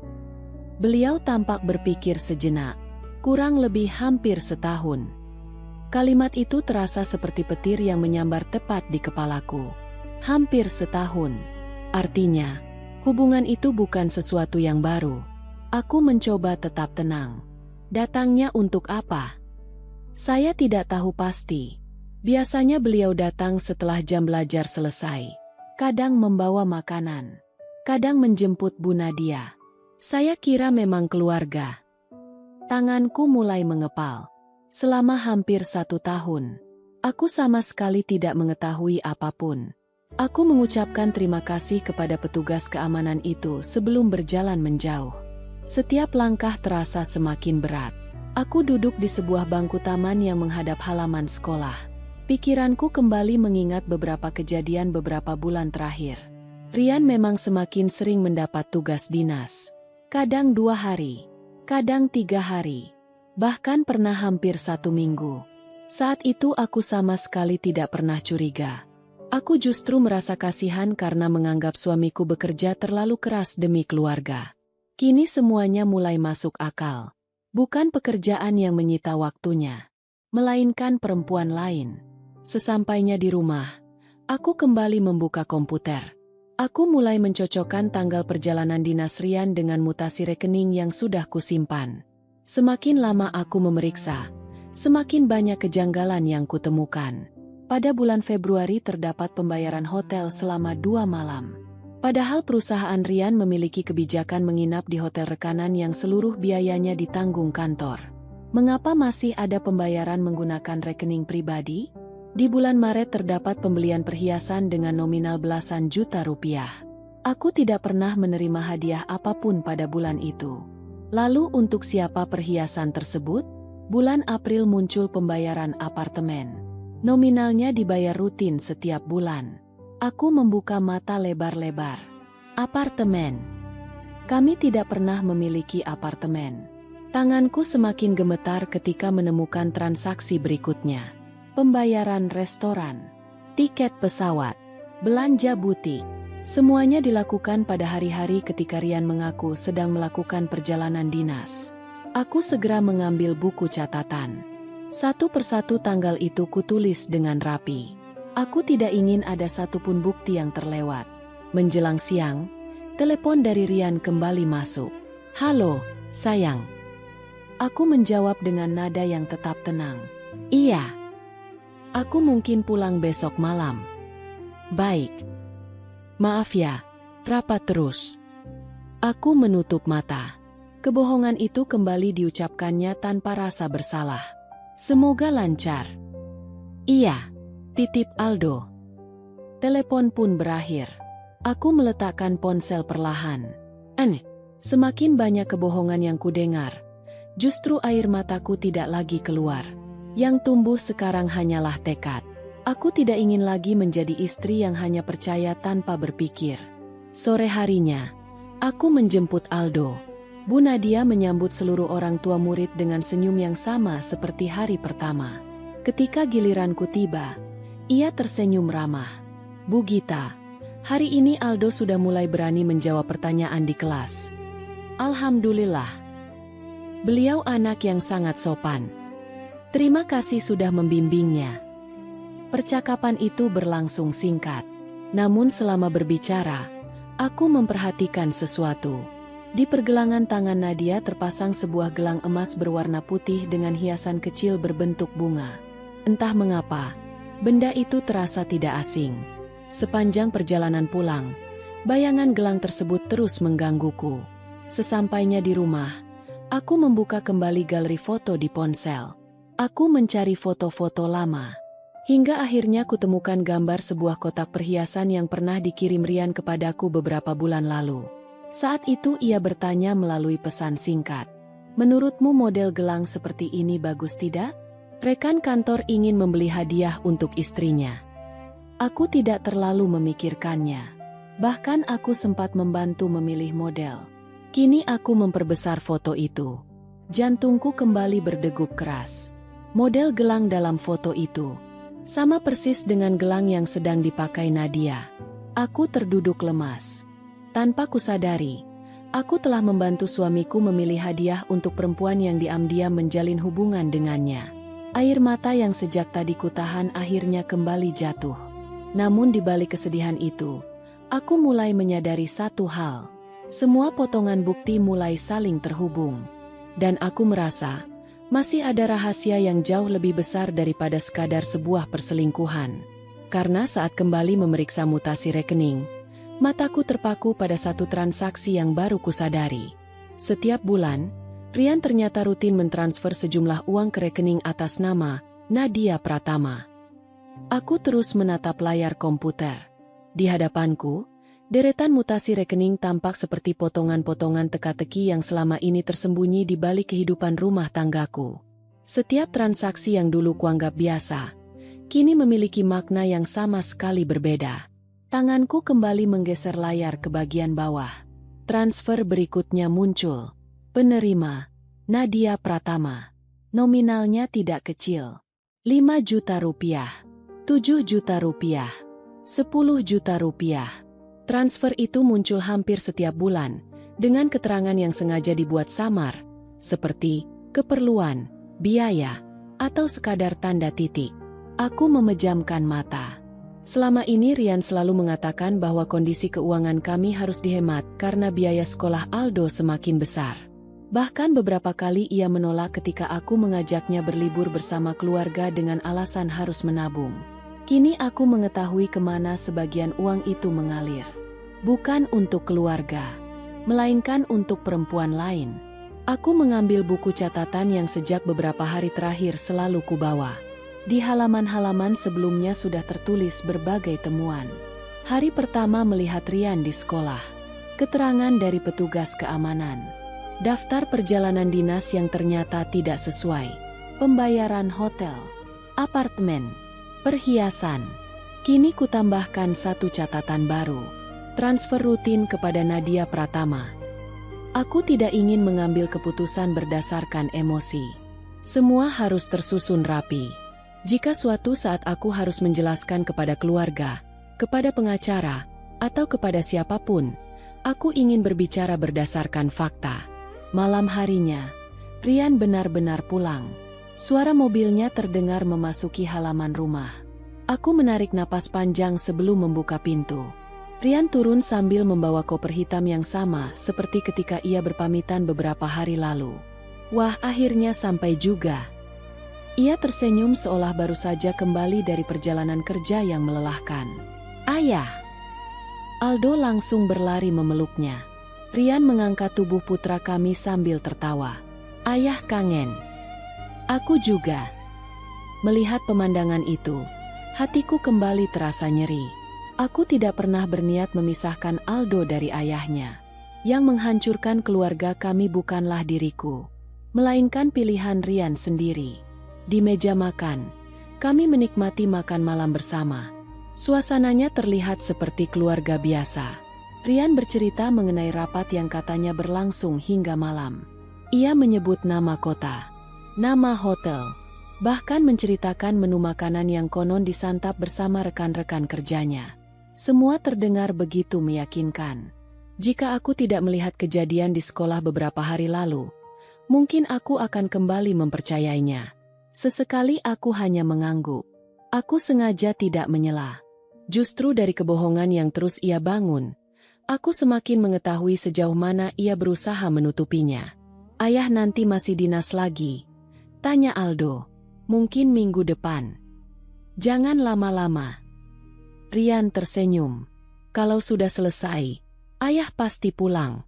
Beliau tampak berpikir sejenak. "Kurang lebih hampir setahun." Kalimat itu terasa seperti petir yang menyambar tepat di kepalaku. Hampir setahun. Artinya, hubungan itu bukan sesuatu yang baru. Aku mencoba tetap tenang. "Datangnya untuk apa?" "Saya tidak tahu pasti. Biasanya beliau datang setelah jam belajar selesai. Kadang membawa makanan. Kadang menjemput Bu Nadia. Saya kira memang keluarga." Tanganku mulai mengepal. Selama hampir 1 tahun, aku sama sekali tidak mengetahui apapun. Aku mengucapkan terima kasih kepada petugas keamanan itu sebelum berjalan menjauh. Setiap langkah terasa semakin berat. Aku duduk di sebuah bangku taman yang menghadap halaman sekolah. Pikiranku kembali mengingat beberapa kejadian beberapa bulan terakhir. Rian memang semakin sering mendapat tugas dinas. Kadang 2 hari, kadang 3 hari. Bahkan pernah hampir 1 minggu. Saat itu aku sama sekali tidak pernah curiga. Aku justru merasa kasihan karena menganggap suamiku bekerja terlalu keras demi keluarga. Kini semuanya mulai masuk akal. Bukan pekerjaan yang menyita waktunya, melainkan perempuan lain. Sesampainya di rumah, aku kembali membuka komputer. Aku mulai mencocokkan tanggal perjalanan dinas Rian dengan mutasi rekening yang sudah kusimpan. Semakin lama aku memeriksa, semakin banyak kejanggalan yang kutemukan. Pada bulan Februari terdapat pembayaran hotel selama 2 malam. Padahal perusahaan Rian memiliki kebijakan menginap di hotel rekanan yang seluruh biayanya ditanggung kantor. Mengapa masih ada pembayaran menggunakan rekening pribadi? Di bulan Maret terdapat pembelian perhiasan dengan nominal belasan juta rupiah. Aku tidak pernah menerima hadiah apapun pada bulan itu. Lalu untuk siapa perhiasan tersebut? Bulan April muncul pembayaran apartemen. Nominalnya dibayar rutin setiap bulan. Aku membuka mata lebar-lebar. Apartemen. Kami tidak pernah memiliki apartemen. Tanganku semakin gemetar ketika menemukan transaksi berikutnya. Pembayaran restoran, tiket pesawat, belanja butik. Semuanya dilakukan pada hari-hari ketika Rian mengaku sedang melakukan perjalanan dinas. Aku segera mengambil buku catatan. Satu persatu tanggal itu kutulis dengan rapi. Aku tidak ingin ada satupun bukti yang terlewat. Menjelang siang, telepon dari Rian kembali masuk. "Halo, sayang." Aku menjawab dengan nada yang tetap tenang. "Iya. Aku mungkin pulang besok malam." "Baik. Maaf ya, rapat terus." Aku menutup mata. Kebohongan itu kembali diucapkannya tanpa rasa bersalah. "Semoga lancar." "Iya, titip Aldo." Telepon pun berakhir. Aku meletakkan ponsel perlahan. Semakin banyak kebohongan yang kudengar, justru air mataku tidak lagi keluar. Yang tumbuh sekarang hanyalah tekad. Aku tidak ingin lagi menjadi istri yang hanya percaya tanpa berpikir. Sore harinya, aku menjemput Aldo. Bu Nadia menyambut seluruh orang tua murid dengan senyum yang sama seperti hari pertama. Ketika giliranku tiba, ia tersenyum ramah. Bu Gita, hari ini Aldo sudah mulai berani menjawab pertanyaan di kelas. Alhamdulillah. Beliau anak yang sangat sopan. Terima kasih sudah membimbingnya. Percakapan itu berlangsung singkat. Namun selama berbicara, aku memperhatikan sesuatu. Di pergelangan tangan Nadia terpasang sebuah gelang emas berwarna putih dengan hiasan kecil berbentuk bunga. Entah mengapa, benda itu terasa tidak asing. Sepanjang perjalanan pulang, bayangan gelang tersebut terus menggangguku. Sesampainya di rumah, aku membuka kembali galeri foto di ponsel. Aku mencari foto-foto lama. Hingga akhirnya kutemukan gambar sebuah kotak perhiasan yang pernah dikirim Rian kepadaku beberapa bulan lalu. Saat itu ia bertanya melalui pesan singkat. Menurutmu model gelang seperti ini bagus tidak? Rekan kantor ingin membeli hadiah untuk istrinya. Aku tidak terlalu memikirkannya. Bahkan aku sempat membantu memilih model. Kini aku memperbesar foto itu. Jantungku kembali berdegup keras. Model gelang dalam foto itu sama persis dengan gelang yang sedang dipakai Nadia. Aku terduduk lemas. Tanpa kusadari, aku telah membantu suamiku memilih hadiah untuk perempuan yang diam-diam menjalin hubungan dengannya. Air mata yang sejak tadi kutahan akhirnya kembali jatuh. Namun di balik kesedihan itu, aku mulai menyadari satu hal. Semua potongan bukti mulai saling terhubung. Dan aku merasa, masih ada rahasia yang jauh lebih besar daripada sekadar sebuah perselingkuhan. Karena saat kembali memeriksa mutasi rekening, mataku terpaku pada satu transaksi yang baru kusadari. Setiap bulan, Rian ternyata rutin mentransfer sejumlah uang ke rekening atas nama Nadia Pratama. Aku terus menatap layar komputer. Di hadapanku, deretan mutasi rekening tampak seperti potongan-potongan teka-teki yang selama ini tersembunyi di balik kehidupan rumah tanggaku. Setiap transaksi yang dulu kuanggap biasa, kini memiliki makna yang sama sekali berbeda. Tanganku kembali menggeser layar ke bagian bawah. Transfer berikutnya muncul. Penerima, Nadia Pratama. Nominalnya tidak kecil. 5 juta rupiah, 7 juta rupiah, 10 juta rupiah. Transfer itu muncul hampir setiap bulan, dengan keterangan yang sengaja dibuat samar, seperti keperluan, biaya, atau sekadar tanda titik. Aku memejamkan mata. Selama ini Rian selalu mengatakan bahwa kondisi keuangan kami harus dihemat karena biaya sekolah Aldo semakin besar. Bahkan beberapa kali ia menolak ketika aku mengajaknya berlibur bersama keluarga dengan alasan harus menabung. Kini aku mengetahui kemana sebagian uang itu mengalir. Bukan untuk keluarga, melainkan untuk perempuan lain. Aku mengambil buku catatan yang sejak beberapa hari terakhir selalu kubawa. Di halaman-halaman sebelumnya sudah tertulis berbagai temuan. Hari pertama melihat Rian di sekolah. Keterangan dari petugas keamanan. Daftar perjalanan dinas yang ternyata tidak sesuai. Pembayaran hotel, apartemen, perhiasan. Kini kutambahkan satu catatan baru. Transfer rutin kepada Nadia Pratama. Aku tidak ingin mengambil keputusan berdasarkan emosi. Semua harus tersusun rapi. Jika suatu saat aku harus menjelaskan kepada keluarga, kepada pengacara, atau kepada siapapun, aku ingin berbicara berdasarkan fakta. Malam harinya, Rian benar-benar pulang. Suara mobilnya terdengar memasuki halaman rumah. Aku menarik napas panjang sebelum membuka pintu. Rian turun sambil membawa koper hitam yang sama seperti ketika ia berpamitan beberapa hari lalu. Wah, akhirnya sampai juga. Ia tersenyum seolah baru saja kembali dari perjalanan kerja yang melelahkan. Ayah! Aldo langsung berlari memeluknya. Rian mengangkat tubuh putra kami sambil tertawa. Ayah kangen. Aku juga. Melihat pemandangan itu, hatiku kembali terasa nyeri. Aku tidak pernah berniat memisahkan Aldo dari ayahnya. Yang menghancurkan keluarga kami bukanlah diriku, melainkan pilihan Rian sendiri. Di meja makan, kami menikmati makan malam bersama. Suasananya terlihat seperti keluarga biasa. Rian bercerita mengenai rapat yang katanya berlangsung hingga malam. Ia menyebut nama kota, nama hotel, bahkan menceritakan menu makanan yang konon disantap bersama rekan-rekan kerjanya. Semua terdengar begitu meyakinkan. Jika aku tidak melihat kejadian di sekolah beberapa hari lalu, mungkin aku akan kembali mempercayainya. Sesekali aku hanya mengangguk. Aku sengaja tidak menyela. Justru dari kebohongan yang terus ia bangun, aku semakin mengetahui sejauh mana ia berusaha menutupinya. Ayah nanti masih dinas lagi? Tanya Aldo. Mungkin minggu depan. Jangan lama-lama. Rian tersenyum. Kalau sudah selesai, ayah pasti pulang.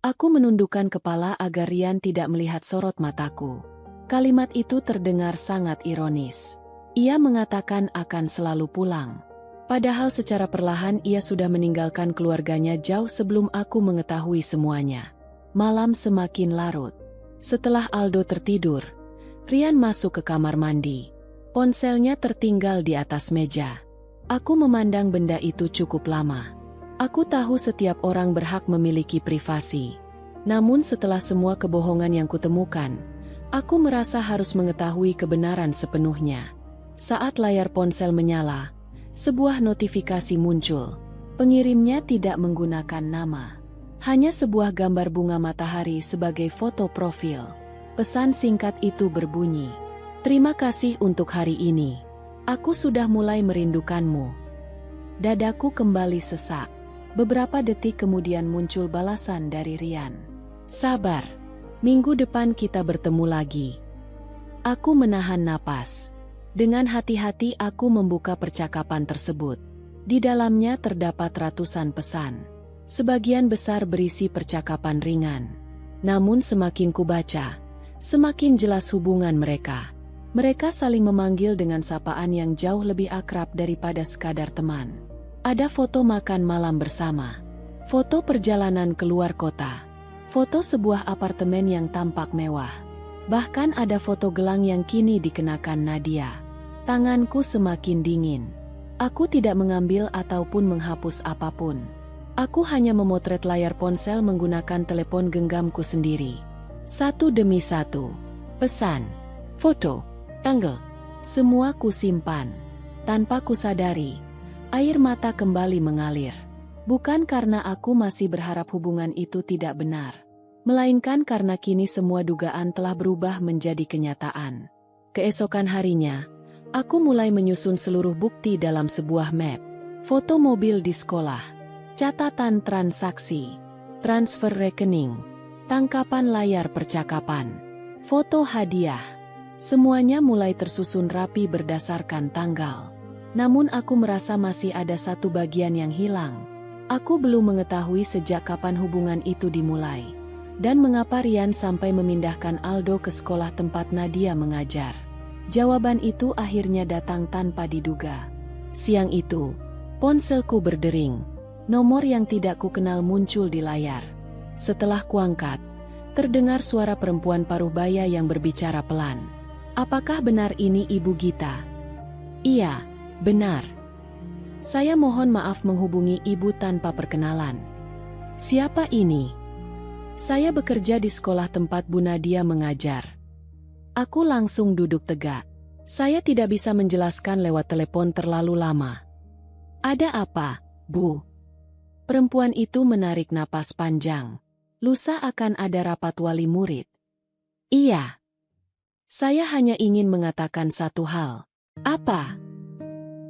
Aku menundukkan kepala agar Rian tidak melihat sorot mataku. Kalimat itu terdengar sangat ironis. Ia mengatakan akan selalu pulang. Padahal secara perlahan ia sudah meninggalkan keluarganya jauh sebelum aku mengetahui semuanya. Malam semakin larut. Setelah Aldo tertidur, Rian masuk ke kamar mandi. Ponselnya tertinggal di atas meja. Aku memandang benda itu cukup lama. Aku tahu setiap orang berhak memiliki privasi. Namun setelah semua kebohongan yang kutemukan, aku merasa harus mengetahui kebenaran sepenuhnya. Saat layar ponsel menyala, sebuah notifikasi muncul. Pengirimnya tidak menggunakan nama. Hanya sebuah gambar bunga matahari sebagai foto profil. Pesan singkat itu berbunyi, "Terima kasih untuk hari ini. Aku sudah mulai merindukanmu." Dadaku kembali sesak. Beberapa detik kemudian muncul balasan dari Rian. "Sabar. Minggu depan kita bertemu lagi." Aku menahan napas. Dengan hati-hati aku membuka percakapan tersebut. Di dalamnya terdapat ratusan pesan. Sebagian besar berisi percakapan ringan. Namun semakin kubaca, semakin jelas hubungan mereka. Mereka saling memanggil dengan sapaan yang jauh lebih akrab daripada sekadar teman. Ada foto makan malam bersama, foto perjalanan keluar kota, foto sebuah apartemen yang tampak mewah. Bahkan ada foto gelang yang kini dikenakan Nadia. Tanganku semakin dingin. Aku tidak mengambil ataupun menghapus apapun. Aku hanya memotret layar ponsel menggunakan telepon genggamku sendiri. Satu demi satu. Pesan, foto, tanggal. Semua kusimpan. Tanpa kusadari, air mata kembali mengalir. Bukan karena aku masih berharap hubungan itu tidak benar, melainkan karena kini semua dugaan telah berubah menjadi kenyataan. Keesokan harinya, aku mulai menyusun seluruh bukti dalam sebuah map. Foto mobil di sekolah, catatan transaksi, transfer rekening, tangkapan layar percakapan, foto hadiah. Semuanya mulai tersusun rapi berdasarkan tanggal. Namun aku merasa masih ada satu bagian yang hilang. Aku belum mengetahui sejak kapan hubungan itu dimulai. Dan mengapa Rian sampai memindahkan Aldo ke sekolah tempat Nadia mengajar. Jawaban itu akhirnya datang tanpa diduga. Siang itu, ponselku berdering. Nomor yang tidak kukenal muncul di layar. Setelah kuangkat, terdengar suara perempuan paruh baya yang berbicara pelan. "Apakah benar ini Ibu Gita?" "Iya, benar. Saya mohon maaf menghubungi Ibu tanpa perkenalan." "Siapa ini?" "Saya bekerja di sekolah tempat Bu Nadia mengajar." Aku langsung duduk tegak. Saya tidak bisa menjelaskan lewat telepon terlalu lama. "Ada apa, Bu?" Perempuan itu menarik napas panjang. "Lusa akan ada rapat wali murid." "Iya. Saya hanya ingin mengatakan satu hal." "Apa?"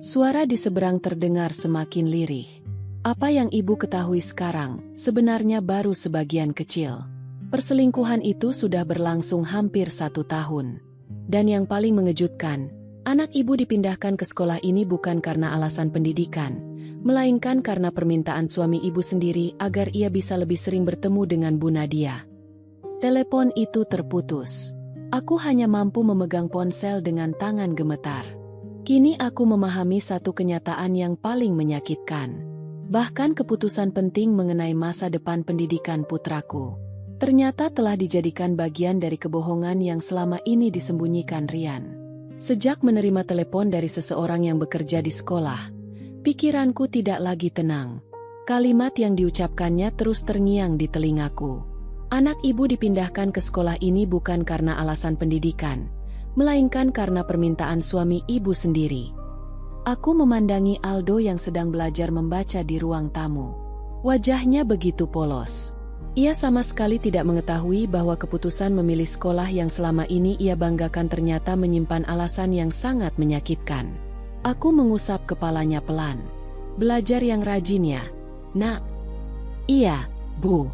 Suara di seberang terdengar semakin lirih. "Apa yang Ibu ketahui sekarang, sebenarnya baru sebagian kecil. Perselingkuhan itu sudah berlangsung hampir 1 tahun. Dan yang paling mengejutkan, anak Ibu dipindahkan ke sekolah ini bukan karena alasan pendidikan, melainkan karena permintaan suami Ibu sendiri agar ia bisa lebih sering bertemu dengan Bu Nadia." Telepon itu terputus. Aku hanya mampu memegang ponsel dengan tangan gemetar. Kini aku memahami satu kenyataan yang paling menyakitkan. Bahkan keputusan penting mengenai masa depan pendidikan putraku ternyata telah dijadikan bagian dari kebohongan yang selama ini disembunyikan Rian. Sejak menerima telepon dari seseorang yang bekerja di sekolah, pikiranku tidak lagi tenang. Kalimat yang diucapkannya terus terngiang di telingaku. Anak ibu dipindahkan ke sekolah ini bukan karena alasan pendidikan, melainkan karena permintaan suami ibu sendiri. Aku memandangi Aldo yang sedang belajar membaca di ruang tamu. Wajahnya begitu polos. Ia sama sekali tidak mengetahui bahwa keputusan memilih sekolah yang selama ini ia banggakan ternyata menyimpan alasan yang sangat menyakitkan. Aku mengusap kepalanya pelan. Belajar yang rajin ya, Nak. Iya, Bu.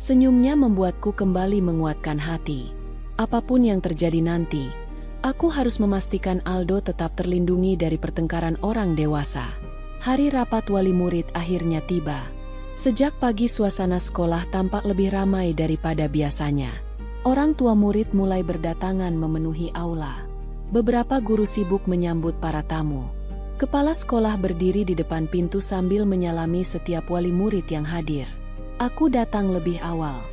Senyumnya membuatku kembali menguatkan hati. Apapun yang terjadi nanti, aku harus memastikan Aldo tetap terlindungi dari pertengkaran orang dewasa. Hari rapat wali murid akhirnya tiba. Sejak pagi suasana sekolah tampak lebih ramai daripada biasanya. Orang tua murid mulai berdatangan memenuhi aula. Beberapa guru sibuk menyambut para tamu. Kepala sekolah berdiri di depan pintu sambil menyalami setiap wali murid yang hadir. Aku datang lebih awal.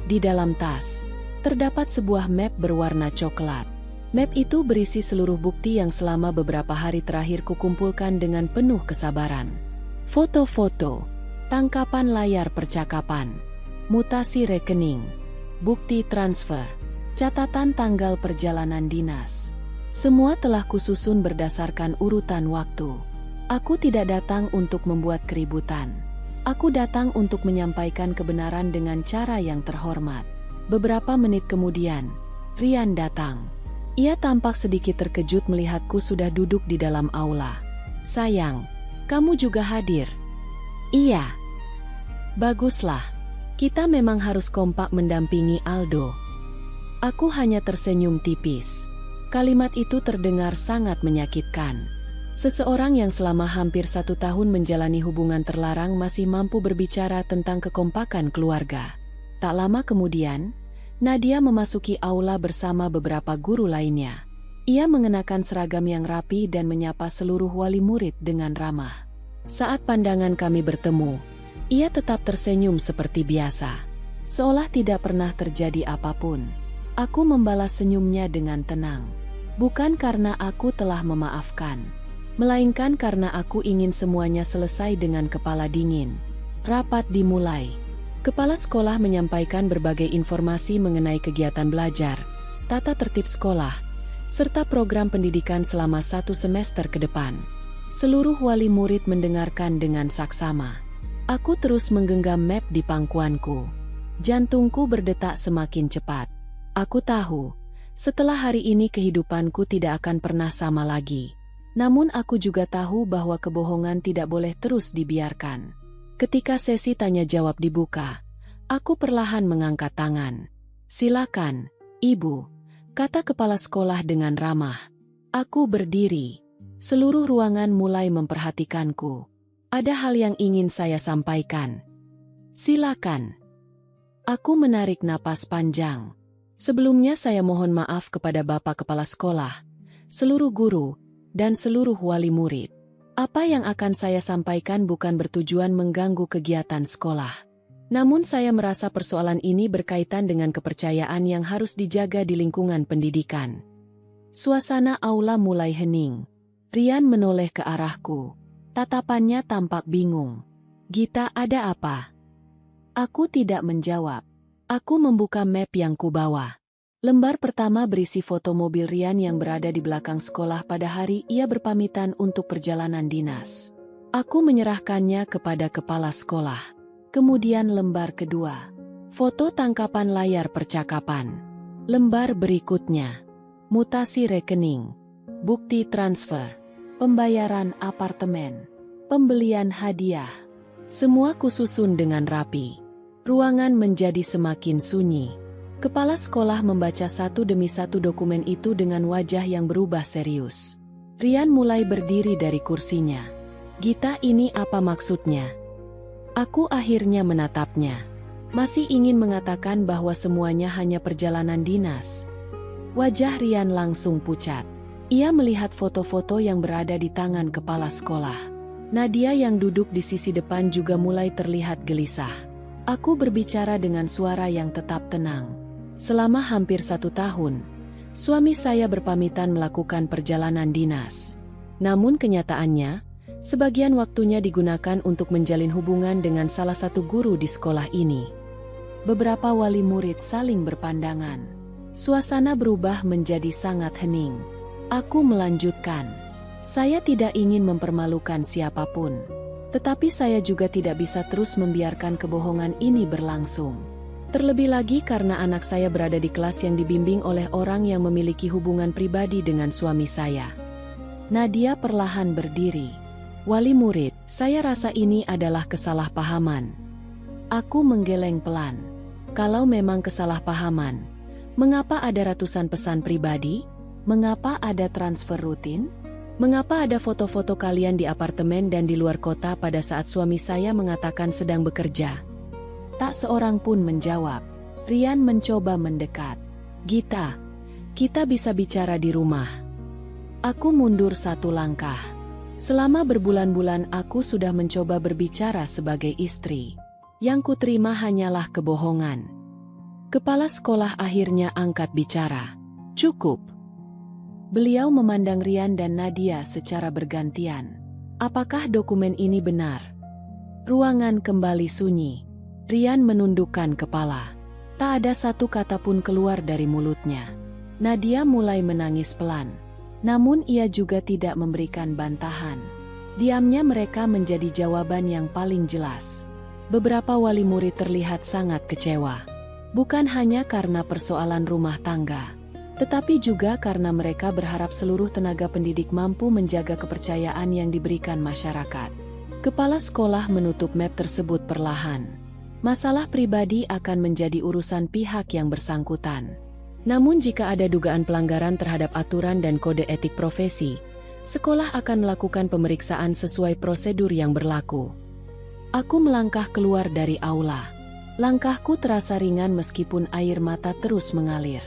Di dalam tas, terdapat sebuah map berwarna coklat. Map itu berisi seluruh bukti yang selama beberapa hari terakhir kukumpulkan dengan penuh kesabaran. Foto-foto, tangkapan layar percakapan, mutasi rekening, bukti transfer, catatan tanggal perjalanan dinas. Semua telah kususun berdasarkan urutan waktu. Aku tidak datang untuk membuat keributan. Aku datang untuk menyampaikan kebenaran dengan cara yang terhormat. Beberapa menit kemudian, Rian datang. Ia tampak sedikit terkejut melihatku sudah duduk di dalam aula. Sayang, kamu juga hadir. Iya. Baguslah. Kita memang harus kompak mendampingi Aldo. Aku hanya tersenyum tipis. Kalimat itu terdengar sangat menyakitkan. Seseorang yang selama hampir 1 tahun menjalani hubungan terlarang masih mampu berbicara tentang kekompakan keluarga. Tak lama kemudian, Nadia memasuki aula bersama beberapa guru lainnya. Ia mengenakan seragam yang rapi dan menyapa seluruh wali murid dengan ramah. Saat pandangan kami bertemu, ia tetap tersenyum seperti biasa. Seolah tidak pernah terjadi apapun. Aku membalas senyumnya dengan tenang. Bukan karena aku telah memaafkan, melainkan karena aku ingin semuanya selesai dengan kepala dingin. Rapat dimulai. Kepala sekolah menyampaikan berbagai informasi mengenai kegiatan belajar, tata tertib sekolah, serta program pendidikan selama 1 semester ke depan. Seluruh wali murid mendengarkan dengan saksama. Aku terus menggenggam map di pangkuanku. Jantungku berdetak semakin cepat. Aku tahu, setelah hari ini kehidupanku tidak akan pernah sama lagi. Namun aku juga tahu bahwa kebohongan tidak boleh terus dibiarkan. Ketika sesi tanya jawab dibuka, aku perlahan mengangkat tangan. Silakan, Ibu, kata kepala sekolah dengan ramah. Aku berdiri. Seluruh ruangan mulai memperhatikanku. Ada hal yang ingin saya sampaikan. Silakan. Aku menarik napas panjang. Sebelumnya saya mohon maaf kepada Bapak Kepala Sekolah, seluruh guru, dan seluruh wali murid. Apa yang akan saya sampaikan bukan bertujuan mengganggu kegiatan sekolah. Namun saya merasa persoalan ini berkaitan dengan kepercayaan yang harus dijaga di lingkungan pendidikan. Suasana aula mulai hening. Rian menoleh ke arahku. Tatapannya tampak bingung. Gita, ada apa? Aku tidak menjawab. Aku membuka map yang kubawa. Lembar pertama berisi foto mobil Rian yang berada di belakang sekolah pada hari ia berpamitan untuk perjalanan dinas. Aku menyerahkannya kepada kepala sekolah. Kemudian lembar kedua. Foto tangkapan layar percakapan. Lembar berikutnya. Mutasi rekening. Bukti transfer. Pembayaran apartemen. Pembelian hadiah. Semua kususun dengan rapi. Ruangan menjadi semakin sunyi. Kepala sekolah membaca satu demi satu dokumen itu dengan wajah yang berubah serius. Rian mulai berdiri dari kursinya. Gita, ini apa maksudnya? Aku akhirnya menatapnya. Masih ingin mengatakan bahwa semuanya hanya perjalanan dinas. Wajah Rian langsung pucat. Ia melihat foto-foto yang berada di tangan kepala sekolah. Nadia yang duduk di sisi depan juga mulai terlihat gelisah. Aku berbicara dengan suara yang tetap tenang. Selama hampir 1 tahun, suami saya berpamitan melakukan perjalanan dinas. Namun kenyataannya, sebagian waktunya digunakan untuk menjalin hubungan dengan salah satu guru di sekolah ini. Beberapa wali murid saling berpandangan. Suasana berubah menjadi sangat hening. Aku melanjutkan. Saya tidak ingin mempermalukan siapapun. Tetapi saya juga tidak bisa terus membiarkan kebohongan ini berlangsung. Terlebih lagi karena anak saya berada di kelas yang dibimbing oleh orang yang memiliki hubungan pribadi dengan suami saya. Nadia perlahan berdiri. Wali murid, saya rasa ini adalah kesalahpahaman. Aku menggeleng pelan. Kalau memang kesalahpahaman, mengapa ada ratusan pesan pribadi? Mengapa ada transfer rutin? Mengapa ada foto-foto kalian di apartemen dan di luar kota pada saat suami saya mengatakan sedang bekerja? Tak seorang pun menjawab. Rian mencoba mendekat. Gita, kita bisa bicara di rumah. Aku mundur 1 langkah. Selama berbulan-bulan aku sudah mencoba berbicara sebagai istri. Yang kuterima hanyalah kebohongan. Kepala sekolah akhirnya angkat bicara. Cukup. Beliau memandang Rian dan Nadia secara bergantian. Apakah dokumen ini benar? Ruangan kembali sunyi. Rian menundukkan kepala. Tak ada satu kata pun keluar dari mulutnya. Nadia mulai menangis pelan. Namun ia juga tidak memberikan bantahan. Diamnya mereka menjadi jawaban yang paling jelas. Beberapa wali murid terlihat sangat kecewa. Bukan hanya karena persoalan rumah tangga, tetapi juga karena mereka berharap seluruh tenaga pendidik mampu menjaga kepercayaan yang diberikan masyarakat. Kepala sekolah menutup map tersebut perlahan. Masalah pribadi akan menjadi urusan pihak yang bersangkutan. Namun jika ada dugaan pelanggaran terhadap aturan dan kode etik profesi, sekolah akan melakukan pemeriksaan sesuai prosedur yang berlaku. Aku melangkah keluar dari aula. Langkahku terasa ringan meskipun air mata terus mengalir.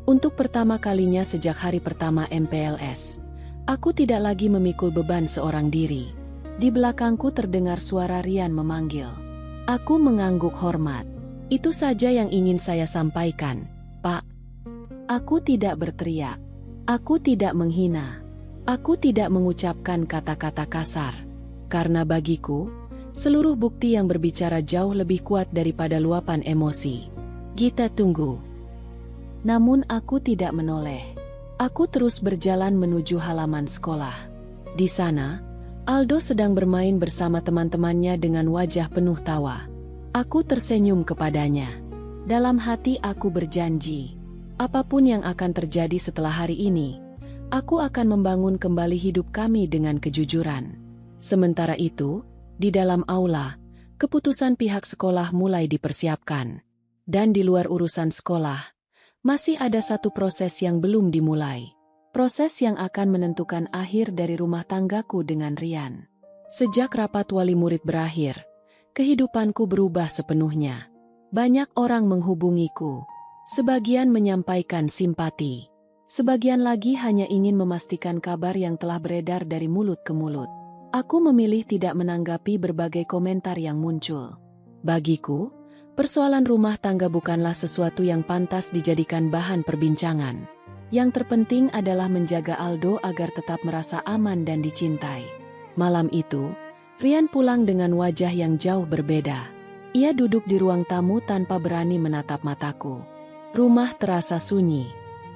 Untuk pertama kalinya sejak hari pertama MPLS, aku tidak lagi memikul beban seorang diri. Di belakangku terdengar suara Rian memanggil. Aku mengangguk hormat. Itu saja yang ingin saya sampaikan, Pak. Aku tidak berteriak. Aku tidak menghina. Aku tidak mengucapkan kata-kata kasar. Karena bagiku, seluruh bukti yang berbicara jauh lebih kuat daripada luapan emosi. Gita tunggu. Namun aku tidak menoleh. Aku terus berjalan menuju halaman sekolah. Di sana, Aldo sedang bermain bersama teman-temannya dengan wajah penuh tawa. Aku tersenyum kepadanya. Dalam hati aku berjanji, apapun yang akan terjadi setelah hari ini, aku akan membangun kembali hidup kami dengan kejujuran. Sementara itu, di dalam aula, keputusan pihak sekolah mulai dipersiapkan. Dan di luar urusan sekolah, masih ada satu proses yang belum dimulai. Proses yang akan menentukan akhir dari rumah tanggaku dengan Rian. Sejak rapat wali murid berakhir, kehidupanku berubah sepenuhnya. Banyak orang menghubungiku. Sebagian menyampaikan simpati. Sebagian lagi hanya ingin memastikan kabar yang telah beredar dari mulut ke mulut. Aku memilih tidak menanggapi berbagai komentar yang muncul. Bagiku, persoalan rumah tangga bukanlah sesuatu yang pantas dijadikan bahan perbincangan. Yang terpenting adalah menjaga Aldo agar tetap merasa aman dan dicintai. Malam itu, Rian pulang dengan wajah yang jauh berbeda. Ia duduk di ruang tamu tanpa berani menatap mataku. Rumah terasa sunyi.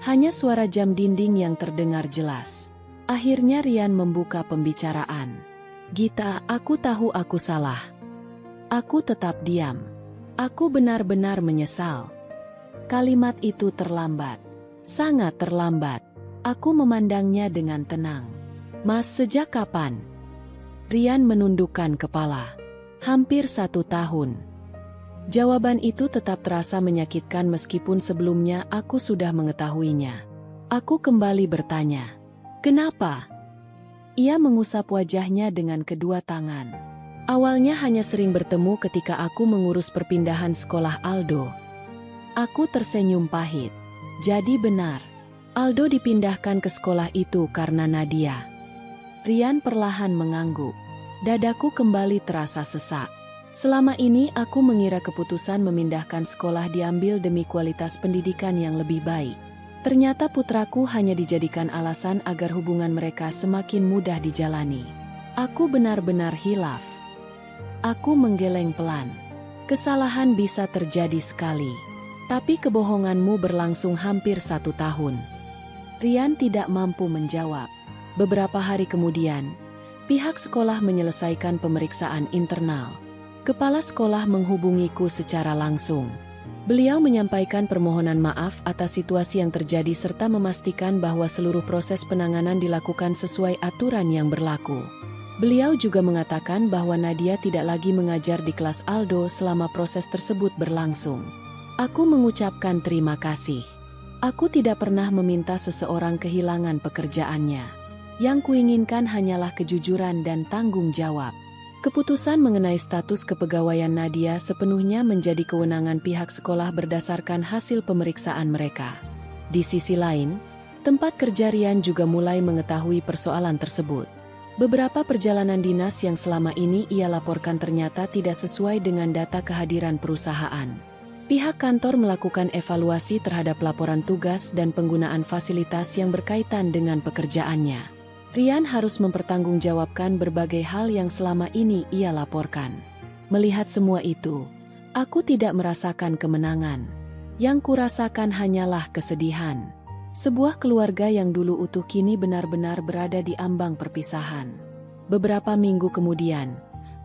Hanya suara jam dinding yang terdengar jelas. Akhirnya Rian membuka pembicaraan. Gita, aku tahu aku salah. Aku tetap diam. Aku benar-benar menyesal. Kalimat itu terlambat. Sangat terlambat. Aku memandangnya dengan tenang. Mas, sejak kapan? Rian menundukkan kepala. Hampir 1 tahun. Jawaban itu tetap terasa menyakitkan meskipun sebelumnya aku sudah mengetahuinya. Aku kembali bertanya. Kenapa? Ia mengusap wajahnya dengan kedua tangan. Awalnya hanya sering bertemu ketika aku mengurus perpindahan sekolah Aldo. Aku tersenyum pahit. Jadi benar. Aldo dipindahkan ke sekolah itu karena Nadia. Rian perlahan mengangguk. Dadaku kembali terasa sesak. Selama ini aku mengira keputusan memindahkan sekolah diambil demi kualitas pendidikan yang lebih baik. Ternyata putraku hanya dijadikan alasan agar hubungan mereka semakin mudah dijalani. Aku benar-benar hilaf. Aku menggeleng pelan. Kesalahan bisa terjadi sekali. Tapi kebohonganmu berlangsung hampir 1 tahun. Rian tidak mampu menjawab. Beberapa hari kemudian, pihak sekolah menyelesaikan pemeriksaan internal. Kepala sekolah menghubungiku secara langsung. Beliau menyampaikan permohonan maaf atas situasi yang terjadi serta memastikan bahwa seluruh proses penanganan dilakukan sesuai aturan yang berlaku. Beliau juga mengatakan bahwa Nadia tidak lagi mengajar di kelas Aldo selama proses tersebut berlangsung. Aku mengucapkan terima kasih. Aku tidak pernah meminta seseorang kehilangan pekerjaannya. Yang kuinginkan hanyalah kejujuran dan tanggung jawab. Keputusan mengenai status kepegawaian Nadia sepenuhnya menjadi kewenangan pihak sekolah berdasarkan hasil pemeriksaan mereka. Di sisi lain, tempat kerja Rian juga mulai mengetahui persoalan tersebut. Beberapa perjalanan dinas yang selama ini ia laporkan ternyata tidak sesuai dengan data kehadiran perusahaan. Pihak kantor melakukan evaluasi terhadap laporan tugas dan penggunaan fasilitas yang berkaitan dengan pekerjaannya. Rian harus mempertanggungjawabkan berbagai hal yang selama ini ia laporkan. Melihat semua itu, aku tidak merasakan kemenangan. Yang kurasakan hanyalah kesedihan. Sebuah keluarga yang dulu utuh kini benar-benar berada di ambang perpisahan. Beberapa minggu kemudian,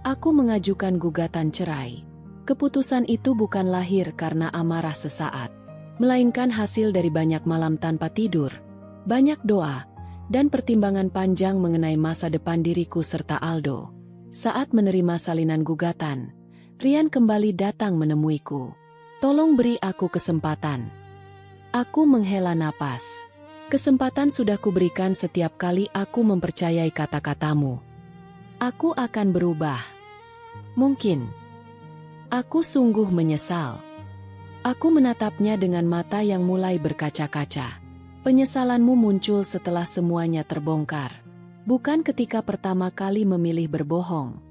aku mengajukan gugatan cerai. Keputusan itu bukan lahir karena amarah sesaat, melainkan hasil dari banyak malam tanpa tidur, banyak doa, dan pertimbangan panjang mengenai masa depan diriku serta Aldo. Saat menerima salinan gugatan, Rian kembali datang menemuiku. Tolong beri aku kesempatan. Aku menghela napas. Kesempatan sudah kuberikan setiap kali aku mempercayai kata-katamu. Aku akan berubah. Mungkin. Aku sungguh menyesal. Aku menatapnya dengan mata yang mulai berkaca-kaca. Penyesalanmu muncul setelah semuanya terbongkar. Bukan ketika pertama kali memilih berbohong.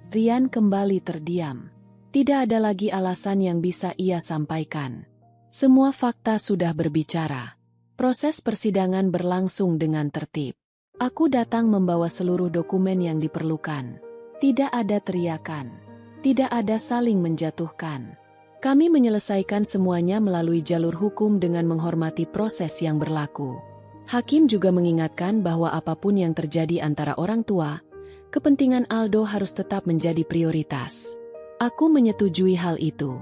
Rian kembali terdiam. Tidak ada lagi alasan yang bisa ia sampaikan. Semua fakta sudah berbicara. Proses persidangan berlangsung dengan tertib. Aku datang membawa seluruh dokumen yang diperlukan. Tidak ada teriakan. Tidak ada saling menjatuhkan. Kami menyelesaikan semuanya melalui jalur hukum dengan menghormati proses yang berlaku. Hakim juga mengingatkan bahwa apapun yang terjadi antara orang tua, kepentingan Aldo harus tetap menjadi prioritas. Aku menyetujui hal itu.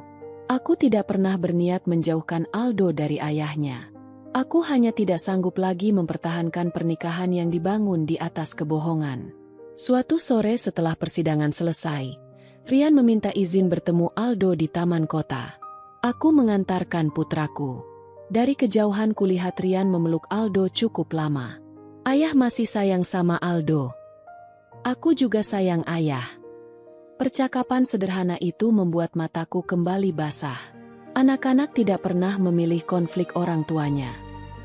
Aku tidak pernah berniat menjauhkan Aldo dari ayahnya. Aku hanya tidak sanggup lagi mempertahankan pernikahan yang dibangun di atas kebohongan. Suatu sore setelah persidangan selesai, Rian meminta izin bertemu Aldo di taman kota. Aku mengantarkan putraku. Dari kejauhan kulihat Rian memeluk Aldo cukup lama. Ayah masih sayang sama Aldo. Aku juga sayang ayah. Percakapan sederhana itu membuat mataku kembali basah. Anak-anak tidak pernah memilih konflik orang tuanya.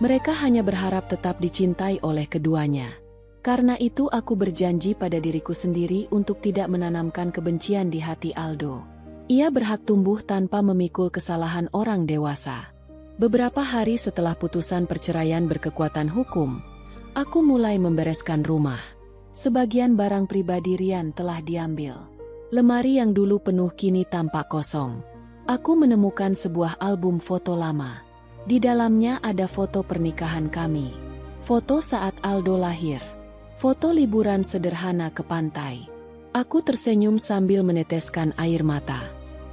Mereka hanya berharap tetap dicintai oleh keduanya. Karena itu aku berjanji pada diriku sendiri untuk tidak menanamkan kebencian di hati Aldo. Ia berhak tumbuh tanpa memikul kesalahan orang dewasa. Beberapa hari setelah putusan perceraian berkekuatan hukum, aku mulai membereskan rumah. Sebagian barang pribadi Rian telah diambil. Lemari yang dulu penuh kini tampak kosong. Aku menemukan sebuah album foto lama. Di dalamnya ada foto pernikahan kami. Foto saat Aldo lahir. Foto liburan sederhana ke pantai. Aku tersenyum sambil meneteskan air mata.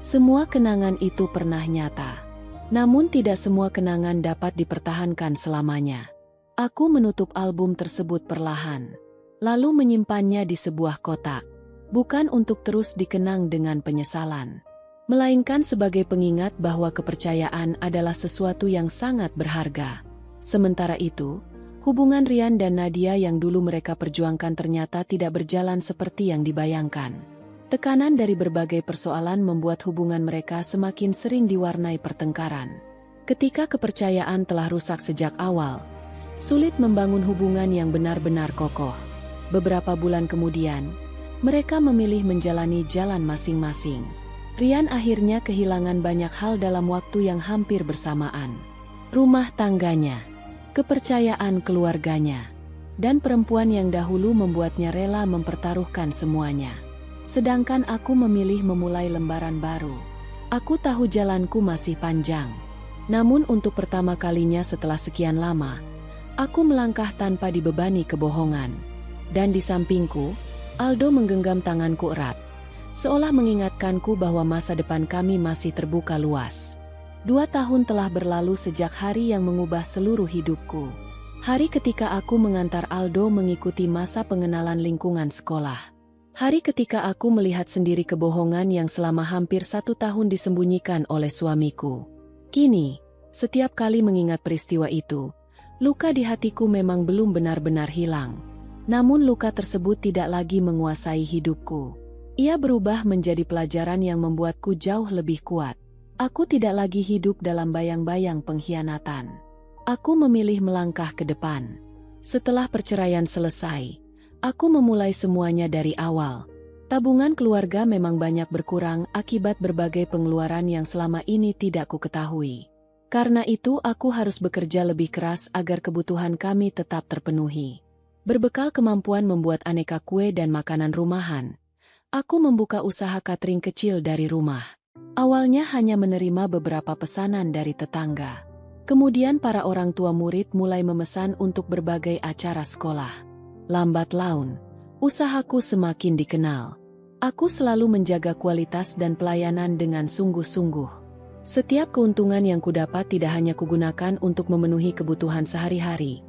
Semua kenangan itu pernah nyata. Namun tidak semua kenangan dapat dipertahankan selamanya. Aku menutup album tersebut perlahan. Lalu menyimpannya di sebuah kotak. Bukan untuk terus dikenang dengan penyesalan, melainkan sebagai pengingat bahwa kepercayaan adalah sesuatu yang sangat berharga. Sementara itu, hubungan Rian dan Nadia yang dulu mereka perjuangkan ternyata tidak berjalan seperti yang dibayangkan. Tekanan dari berbagai persoalan membuat hubungan mereka semakin sering diwarnai pertengkaran. Ketika kepercayaan telah rusak sejak awal, sulit membangun hubungan yang benar-benar kokoh. Beberapa bulan kemudian, mereka memilih menjalani jalan masing-masing. Rian akhirnya kehilangan banyak hal dalam waktu yang hampir bersamaan. Rumah tangganya, kepercayaan keluarganya, dan perempuan yang dahulu membuatnya rela mempertaruhkan semuanya. Sedangkan aku memilih memulai lembaran baru. Aku tahu jalanku masih panjang. Namun untuk pertama kalinya setelah sekian lama, aku melangkah tanpa dibebani kebohongan. Dan di sampingku, Aldo menggenggam tanganku erat, seolah mengingatkanku bahwa masa depan kami masih terbuka luas. 2 tahun telah berlalu sejak hari yang mengubah seluruh hidupku. Hari ketika aku mengantar Aldo mengikuti masa pengenalan lingkungan sekolah. Hari ketika aku melihat sendiri kebohongan yang selama hampir 1 tahun disembunyikan oleh suamiku. Kini, setiap kali mengingat peristiwa itu, luka di hatiku memang belum benar-benar hilang. Namun luka tersebut tidak lagi menguasai hidupku. Ia berubah menjadi pelajaran yang membuatku jauh lebih kuat. Aku tidak lagi hidup dalam bayang-bayang pengkhianatan. Aku memilih melangkah ke depan. Setelah perceraian selesai, aku memulai semuanya dari awal. Tabungan keluarga memang banyak berkurang akibat berbagai pengeluaran yang selama ini tidak ku ketahui. Karena itu aku harus bekerja lebih keras agar kebutuhan kami tetap terpenuhi. Berbekal kemampuan membuat aneka kue dan makanan rumahan, aku membuka usaha catering kecil dari rumah. Awalnya hanya menerima beberapa pesanan dari tetangga. Kemudian para orang tua murid mulai memesan untuk berbagai acara sekolah. Lambat laun, usahaku semakin dikenal. Aku selalu menjaga kualitas dan pelayanan dengan sungguh-sungguh. Setiap keuntungan yang kudapat tidak hanya kugunakan untuk memenuhi kebutuhan sehari-hari,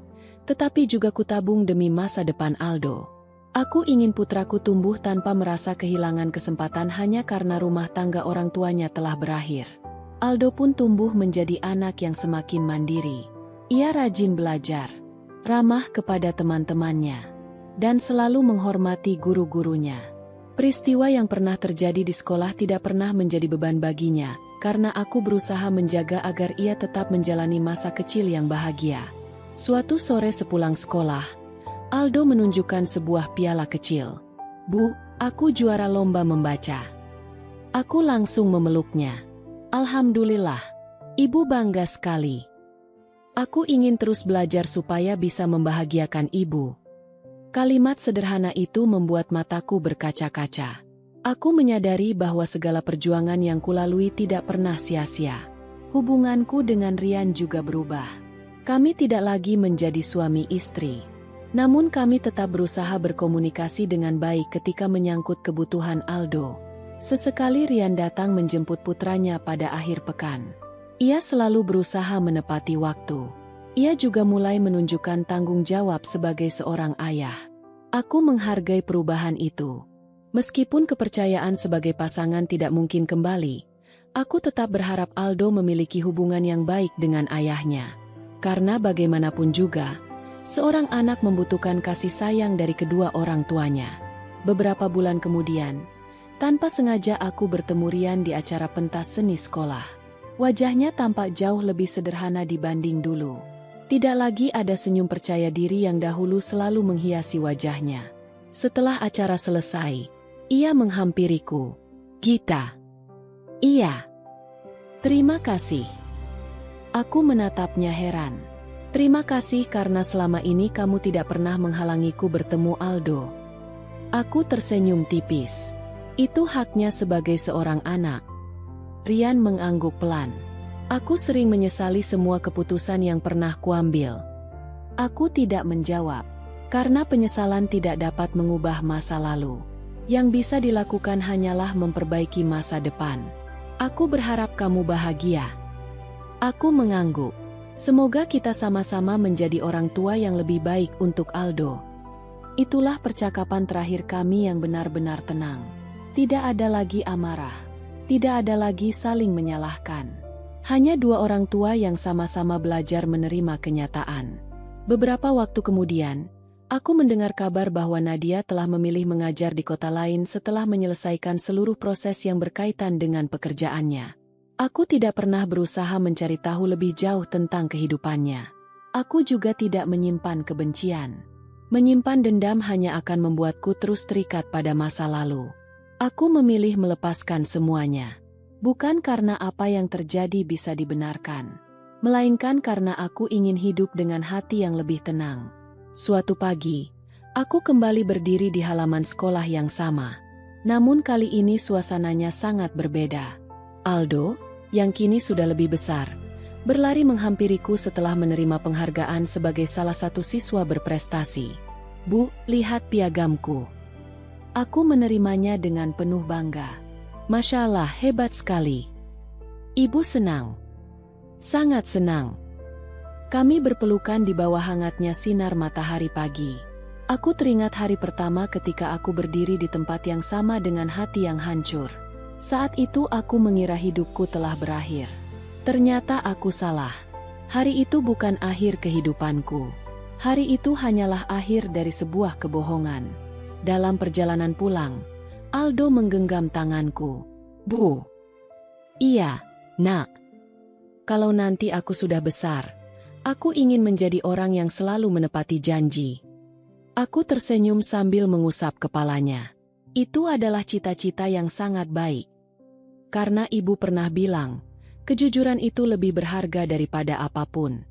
tetapi juga kutabung demi masa depan Aldo. Aku ingin putraku tumbuh tanpa merasa kehilangan kesempatan hanya karena rumah tangga orang tuanya telah berakhir. Aldo pun tumbuh menjadi anak yang semakin mandiri. Ia rajin belajar, ramah kepada teman-temannya, dan selalu menghormati guru-gurunya. Peristiwa yang pernah terjadi di sekolah tidak pernah menjadi beban baginya, karena aku berusaha menjaga agar ia tetap menjalani masa kecil yang bahagia. Suatu sore sepulang sekolah, Aldo menunjukkan sebuah piala kecil. "Bu, aku juara lomba membaca." Aku langsung memeluknya. "Alhamdulillah, Ibu bangga sekali. Aku ingin terus belajar supaya bisa membahagiakan Ibu." Kalimat sederhana itu membuat mataku berkaca-kaca. Aku menyadari bahwa segala perjuangan yang kulalui tidak pernah sia-sia. Hubunganku dengan Rian juga berubah. Kami tidak lagi menjadi suami istri. Namun kami tetap berusaha berkomunikasi dengan baik ketika menyangkut kebutuhan Aldo. Sesekali Rian datang menjemput putranya pada akhir pekan. Ia selalu berusaha menepati waktu. Ia juga mulai menunjukkan tanggung jawab sebagai seorang ayah. Aku menghargai perubahan itu. Meskipun kepercayaan sebagai pasangan tidak mungkin kembali, aku tetap berharap Aldo memiliki hubungan yang baik dengan ayahnya. Karena bagaimanapun juga, seorang anak membutuhkan kasih sayang dari kedua orang tuanya. Beberapa bulan kemudian, tanpa sengaja aku bertemu Rian di acara pentas seni sekolah. Wajahnya tampak jauh lebih sederhana dibanding dulu. Tidak lagi ada senyum percaya diri yang dahulu selalu menghiasi wajahnya. Setelah acara selesai, ia menghampiriku. "Gita." "Iya." "Terima kasih." Aku menatapnya heran. "Terima kasih karena selama ini kamu tidak pernah menghalangiku bertemu Aldo." Aku tersenyum tipis. "Itu haknya sebagai seorang anak." Rian mengangguk pelan. "Aku sering menyesali semua keputusan yang pernah kuambil." Aku tidak menjawab, karena penyesalan tidak dapat mengubah masa lalu. Yang bisa dilakukan hanyalah memperbaiki masa depan. "Aku berharap kamu bahagia." Aku mengangguk. "Semoga kita sama-sama menjadi orang tua yang lebih baik untuk Aldo." Itulah percakapan terakhir kami yang benar-benar tenang. Tidak ada lagi amarah. Tidak ada lagi saling menyalahkan. Hanya dua orang tua yang sama-sama belajar menerima kenyataan. Beberapa waktu kemudian, aku mendengar kabar bahwa Nadia telah memilih mengajar di kota lain setelah menyelesaikan seluruh proses yang berkaitan dengan pekerjaannya. Aku tidak pernah berusaha mencari tahu lebih jauh tentang kehidupannya. Aku juga tidak menyimpan kebencian. Menyimpan dendam hanya akan membuatku terus terikat pada masa lalu. Aku memilih melepaskan semuanya. Bukan karena apa yang terjadi bisa dibenarkan, melainkan karena aku ingin hidup dengan hati yang lebih tenang. Suatu pagi, aku kembali berdiri di halaman sekolah yang sama. Namun kali ini suasananya sangat berbeda. Aldo, yang kini sudah lebih besar, berlari menghampiriku setelah menerima penghargaan sebagai salah satu siswa berprestasi. "Bu, lihat piagamku." Aku menerimanya dengan penuh bangga. "Masya Allah, hebat sekali." Ibu senang. Sangat senang. Kami berpelukan di bawah hangatnya sinar matahari pagi. Aku teringat hari pertama ketika aku berdiri di tempat yang sama dengan hati yang hancur. Saat itu aku mengira hidupku telah berakhir. Ternyata aku salah. Hari itu bukan akhir kehidupanku. Hari itu hanyalah akhir dari sebuah kebohongan. Dalam perjalanan pulang, Aldo menggenggam tanganku. "Bu." "Iya, Nak. Kalau nanti aku sudah besar, aku ingin menjadi orang yang selalu menepati janji." Aku tersenyum sambil mengusap kepalanya. Itu adalah cita-cita yang sangat baik. Karena ibu pernah bilang, kejujuran itu lebih berharga daripada apapun.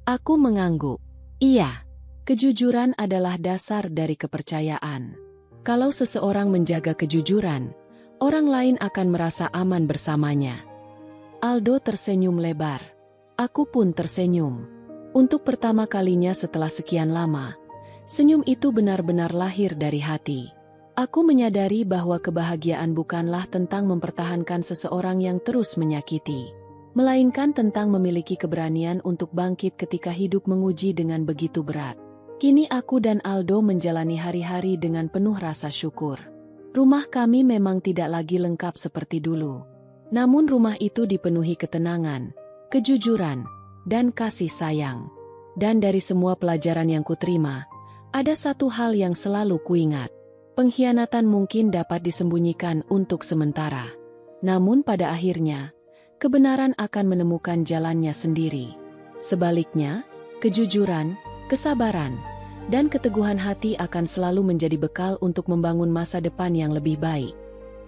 Aku mengangguk. Iya, kejujuran adalah dasar dari kepercayaan. Kalau seseorang menjaga kejujuran, orang lain akan merasa aman bersamanya. Aldo tersenyum lebar. Aku pun tersenyum. Untuk pertama kalinya setelah sekian lama, senyum itu benar-benar lahir dari hati. Aku menyadari bahwa kebahagiaan bukanlah tentang mempertahankan seseorang yang terus menyakiti, melainkan tentang memiliki keberanian untuk bangkit ketika hidup menguji dengan begitu berat. Kini aku dan Aldo menjalani hari-hari dengan penuh rasa syukur. Rumah kami memang tidak lagi lengkap seperti dulu. Namun rumah itu dipenuhi ketenangan, kejujuran, dan kasih sayang. Dan dari semua pelajaran yang kuterima, ada satu hal yang selalu kuingat. Pengkhianatan mungkin dapat disembunyikan untuk sementara. Namun pada akhirnya, kebenaran akan menemukan jalannya sendiri. Sebaliknya, kejujuran, kesabaran, dan keteguhan hati akan selalu menjadi bekal untuk membangun masa depan yang lebih baik.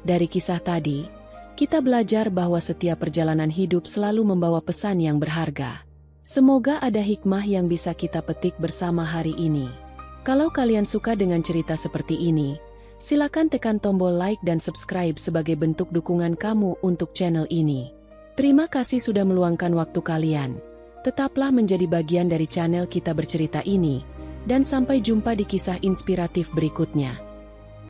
Dari kisah tadi, kita belajar bahwa setiap perjalanan hidup selalu membawa pesan yang berharga. Semoga ada hikmah yang bisa kita petik bersama hari ini. Kalau kalian suka dengan cerita seperti ini, silakan tekan tombol like dan subscribe sebagai bentuk dukungan kamu untuk channel ini. Terima kasih sudah meluangkan waktu kalian. Tetaplah menjadi bagian dari channel Kita Bercerita ini, dan sampai jumpa di kisah inspiratif berikutnya.